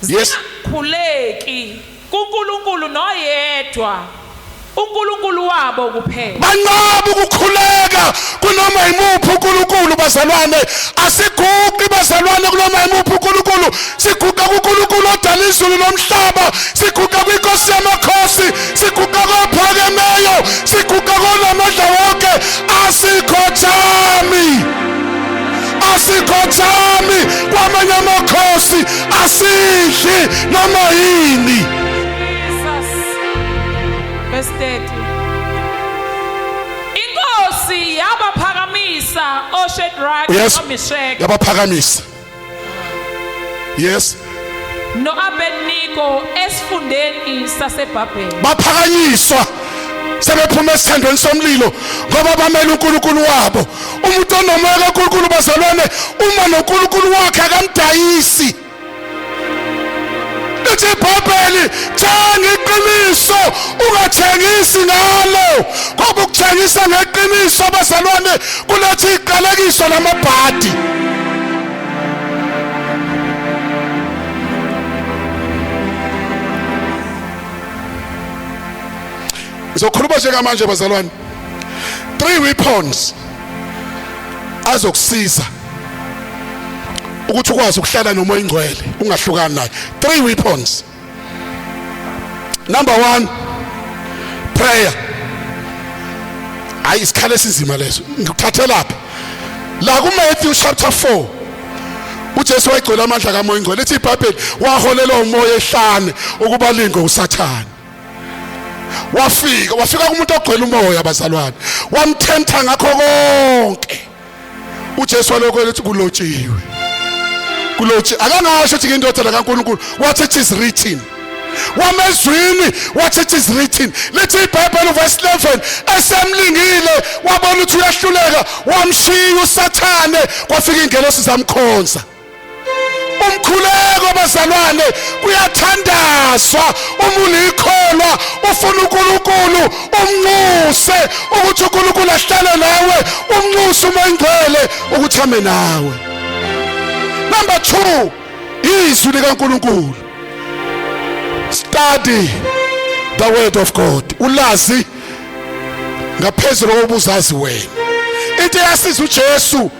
zingakhuleki kuNkulunkulu noyedwa uNkulunkulu wabo kuphela
banqaba ukukhuleka kunoma imuphi uNkulunkulu bazalwane asiguqi bazalwane kunoma imuphi uNkulunkulu siguqa kuNkulunkulu odala izulu nomhlaba siguqa kwinkosi yamakhosi siguqa kophakemeyo siguqa konamandla wonke asikhothami kwamanye amakhosi asidli noma yini.
Verse 30. Inkosi yabaphakamisa oShadraki noMeshaki
yabaphakamisa yes
noAbednego esifundeni saseBhabheli
baphakanyiswa sebephuma esithandweni somlilo ngoba bamela uNkulunkulu wabo umuntu onomoya kaNkulunkulu bazalwane uma noNkulunkulu wakhe akamdayisi ithi iBhabheli thenga iqiniso ungathengisi ngalo ngoba ukuthengisa ngeqiniso bazalwane kuletha iqalekiso namabhadi. Ngizokhuluma njengamanje bazalwane 3 weapons azokusiza ukuthi ukwazi ukuhlala nomoya ingcwele ungahlukani naye. 3 weapons. Number 1, prayer. Ayi isikhala esinzima leso ngikuthathe lapha la kuMatthew chapter 4 uJesu wayigcwele amandla kamoya ingcwele ethi iBhabheli waholela umoya ehlane ukuba lingo uSathane wafika kumuntu ogcwele umoya bazalwane wamthenta ngakho konke uJesu walokho ethi kulotshiwe akangasho ukuthi indodana kaNkulunkulu wathi it is written wamezwini wathi it is written lithi iBhayibheli verse 11 esemlingile wabona ukuthi uyahluleka wamshiya uSathane kwafika ingelosi zamkhonza. Umkhuleko bazalwane kuyathandazwa uma ulikholwa ufuna uNkulunkulu umnxuse ukuthi uNkulunkulu ahlale nawe umnxuse umoya ingcwele ukuthi ame nawe. Number 2, izwi likaNkulunkulu. Study the word of God. Ulazi ngaphezulu kokuzazi wena. Into yasiza uJesu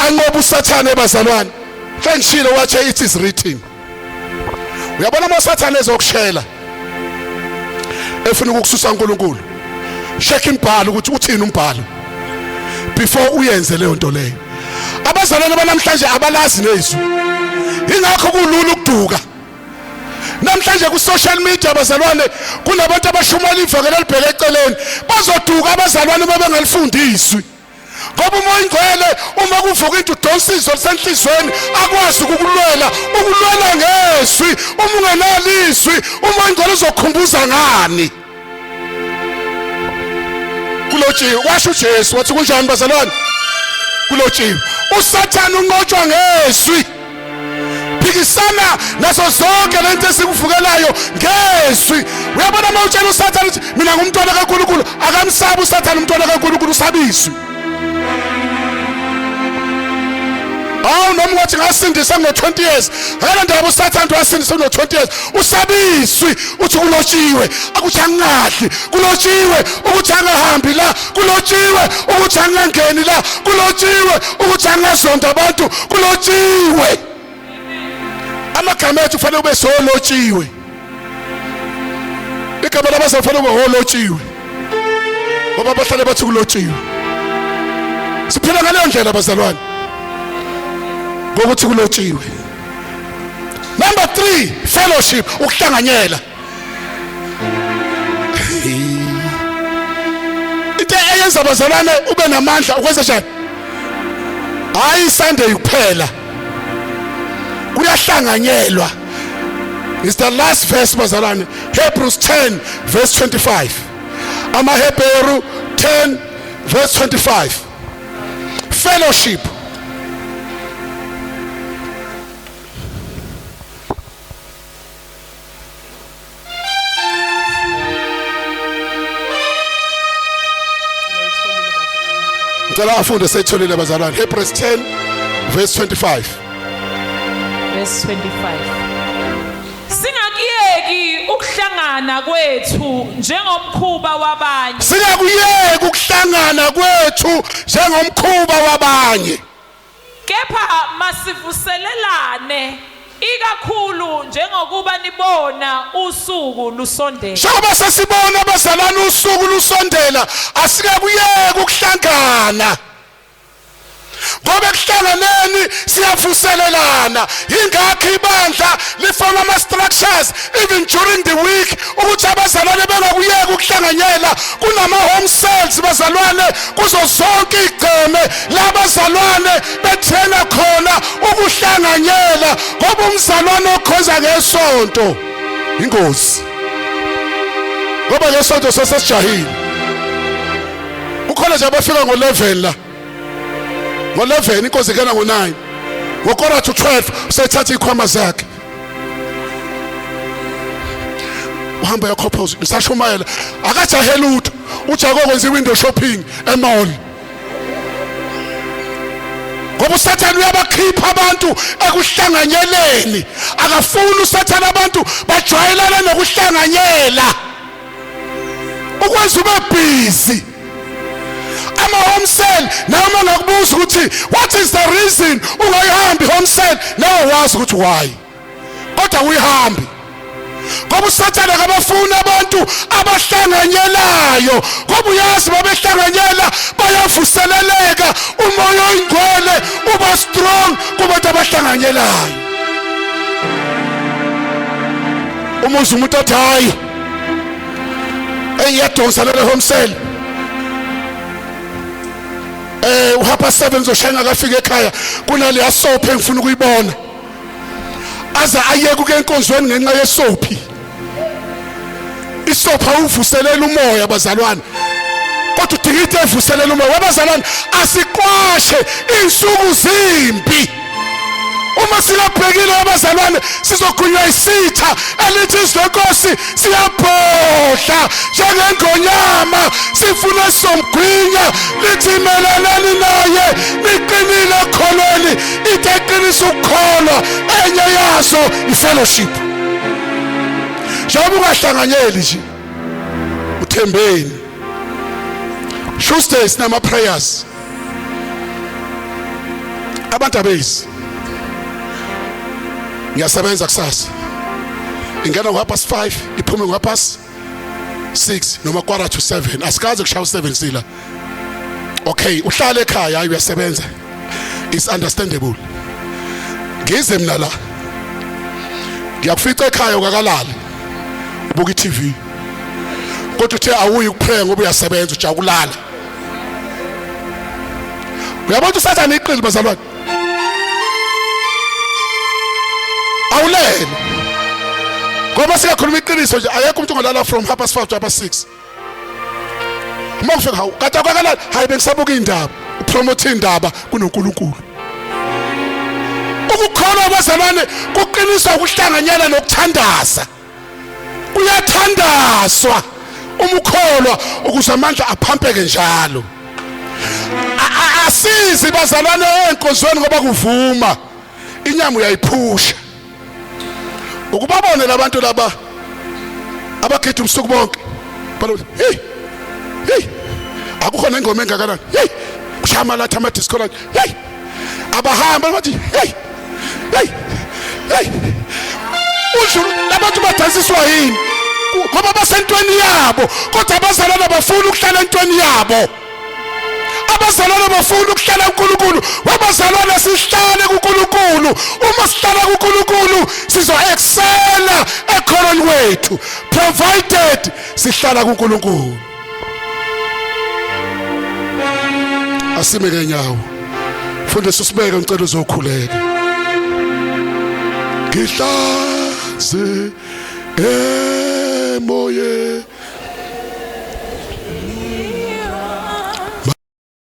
anqoba uSathane ebazalwane. Fengishilo wathi it is written. Uyabona uSathane ezokushela efuna ukukususa uNkulunkulu. Check imbhalo ukuthi uthini umbhalo before uyenze leyo nto leyo. Abazalwane banamhlanje abalazi nezwi. Ingakho kulula ukuduka. Namhlanje ku social media abazalwane kunabantu abashumela ivangeli libheke eceleni bazoduka abazalwane uma bengalifundiswi. Ngoba umoya ingcwele uma kuvuka into udonsizwe lisenhlizweni akwazi ukulwela ngezwi uma ungenalo izwi umoya ingcwele uzokhumbuza ngani. Kulotshiwe washo uJesu wathi kunjani bazalwane kulotshiwe uSathane unqotshwa ngezwi phikisana naso zonke lento esikuvukelayo ngezwi. Uyabona mawutshela uSathane ukuthi mina ngumntwana kaNkulunkulu, akamsabi uSathane umntwana kaNkulunkulu, usabiswe. Awu noma wathi ngasindisa ngo-20 years, akala ndaba uSathane wasindisa ngo-20 years, usabiswi uthi kulotshiwe ukuthi angadli, kulotshiwe ukuthi angahambi la, kulotshiwe ukuthi angangeni la, kulotshiwe ukuthi angazonda abantu, kulotshiwe. Amagama ethu kufanele kube solotshiwe. Igama labazali kufanele kube holotshiwe, ngoba bahlale bathi kulotshiwe. Siphila ngaleyo ndlela bazalwane, ngokuthi kulotshiwe. Number 3, fellowship, ukuhlanganyela. Into eyenza bazalwane ube namandla ukwenza njani? Hayi Sunday kuphela, kuyahlanganyelwa. It's the last verse bazalwane, Hebrews 10 verse 25. AmaHebheru 10 verse 25. Fellowship. Ngicela afunde seyitholile bazalwane, Hebrews 10 verse 25.
Verse 25. Singakuyeki ukuhlangana kwethu njengomkhuba wabanye.
Singakuyeki ukuhlangana kwethu njengomkhuba wabanye.
Kepha masivuselelane ikakhulu njengokuba nibona usuku lusondela.
Njengoba sesibona bazalwane usuku lusondela, asikakuyeki ukuhlangana. Ngoba ekuhlanganeni siyavuselelana. Ingakho ibandla lifoma ama-structures even during the week ukuthi abazalwane bengakuyeki ukuhlanganyela. Kunama home cells bazalwane kuzo zonke igceme labazalwane bethena khona ukuhlanganyela, ngoba umzalwane okhonza ngesonto ingozi, ngoba ngesonto sesijahile. Ukhona nje abafika ngo-11 la, ngo-11 inkosi ikena ngo-9, ngo-quarter to 12 usethatha ikhwama zakhe uhamba yakhophose ngisashumayela, akajahe lutho, ujake okwenza i-window shopping emall. Ngoba uSathane uyabakhipha abantu ekuhlanganyeleni, akafuni uSathane abantu bajwayelane nokuhlanganyela, ukwenza ube busy. Ama-home cell noma ngakubuza ukuthi what is the reason ungayihambi home cell, nawe wazi ukuthi why, kodwa uyihambi ngoba uSathane akabafuni abantu abahlanganyelayo, ngoba uyazi babehlanganyela bayavuseleleka, umoya oyingcwele uba strong kubantu abahlanganyelayo. Umuzi umuntu othi hayi eyadonsa lele home cell, uhapa 7 zoshaya akafika ekhaya kunale yasophi engifuna ukuyibona, aza ayeke ukuya enkonzweni ngenxa yesophi. Isophi awuvuselela umoya bazalwane, kodwa udinga into evuselela umoya. Wabazalwane asiqwashe insuku zimbi. Uma silabhekile abazalwane sizogunywa isitha elithi izinkosi siyabhodla njengengonyama, sifuna somgwinya lithi melelani naye niqinile ekholweni, ithi eqinisa ukukholwa enye yaso i-fellowship. Njengoba ungahlanganyeli nje uthembeni. Tuesdays nama prayers abantu abezi ngiyasebenza kusasa, ingena ngo-5:30 iphume ngo-6 noma quarter to 7, asikaze kushaya u-7 sila. Okay, uhlale ekhaya hayi uyasebenza, it's understandable. Ngize mina la ngiyakufica ekhaya ukakalali ubuka i-TV, kodwa uthe awuyi ukuphray ngoba uyasebenza uja kulala. Uyabona uSathane iqili bazalwane, awulele ngoba sikakhuluma iqiniso nje, ayekho umuntu ongalala from 5:30 to 6. Uma ufika hawu kade kwakalala, hayi bengisabuka indaba, upromote indaba kunoNkulunkulu. ukukholwa bazalwane kuqiniswa ukuhlanganyela nokuthandaza. Kuyathandazwa umkholwa ukuze amandla aphampeke njalo. Asizi bazalwane enkonzweni ngoba kuvuma inyama uyayiphusha. Ukubabone labantu laba abakhetha ubusuku bonke balo hey akukho nengoma engakanani hey kushama latha ama disco lat hey abahamba bathi hey uJulu labantu badansiswa yini ngoba basentweni yabo kodwa abazalwana bafuna ukuhlala entweni yabo. Abazalwana bafuna ukuhlala kuNkulunkulu. Wabazalwana sihlale kuNkulunkulu. Uma sihlala kuNkulunkulu sizo-excela ekholweni wethu provided sihlala kuNkulunkulu. Asime ngenyawo mfundisi usibeke ngicela uzokhuleka. Ngihlanze emoyeni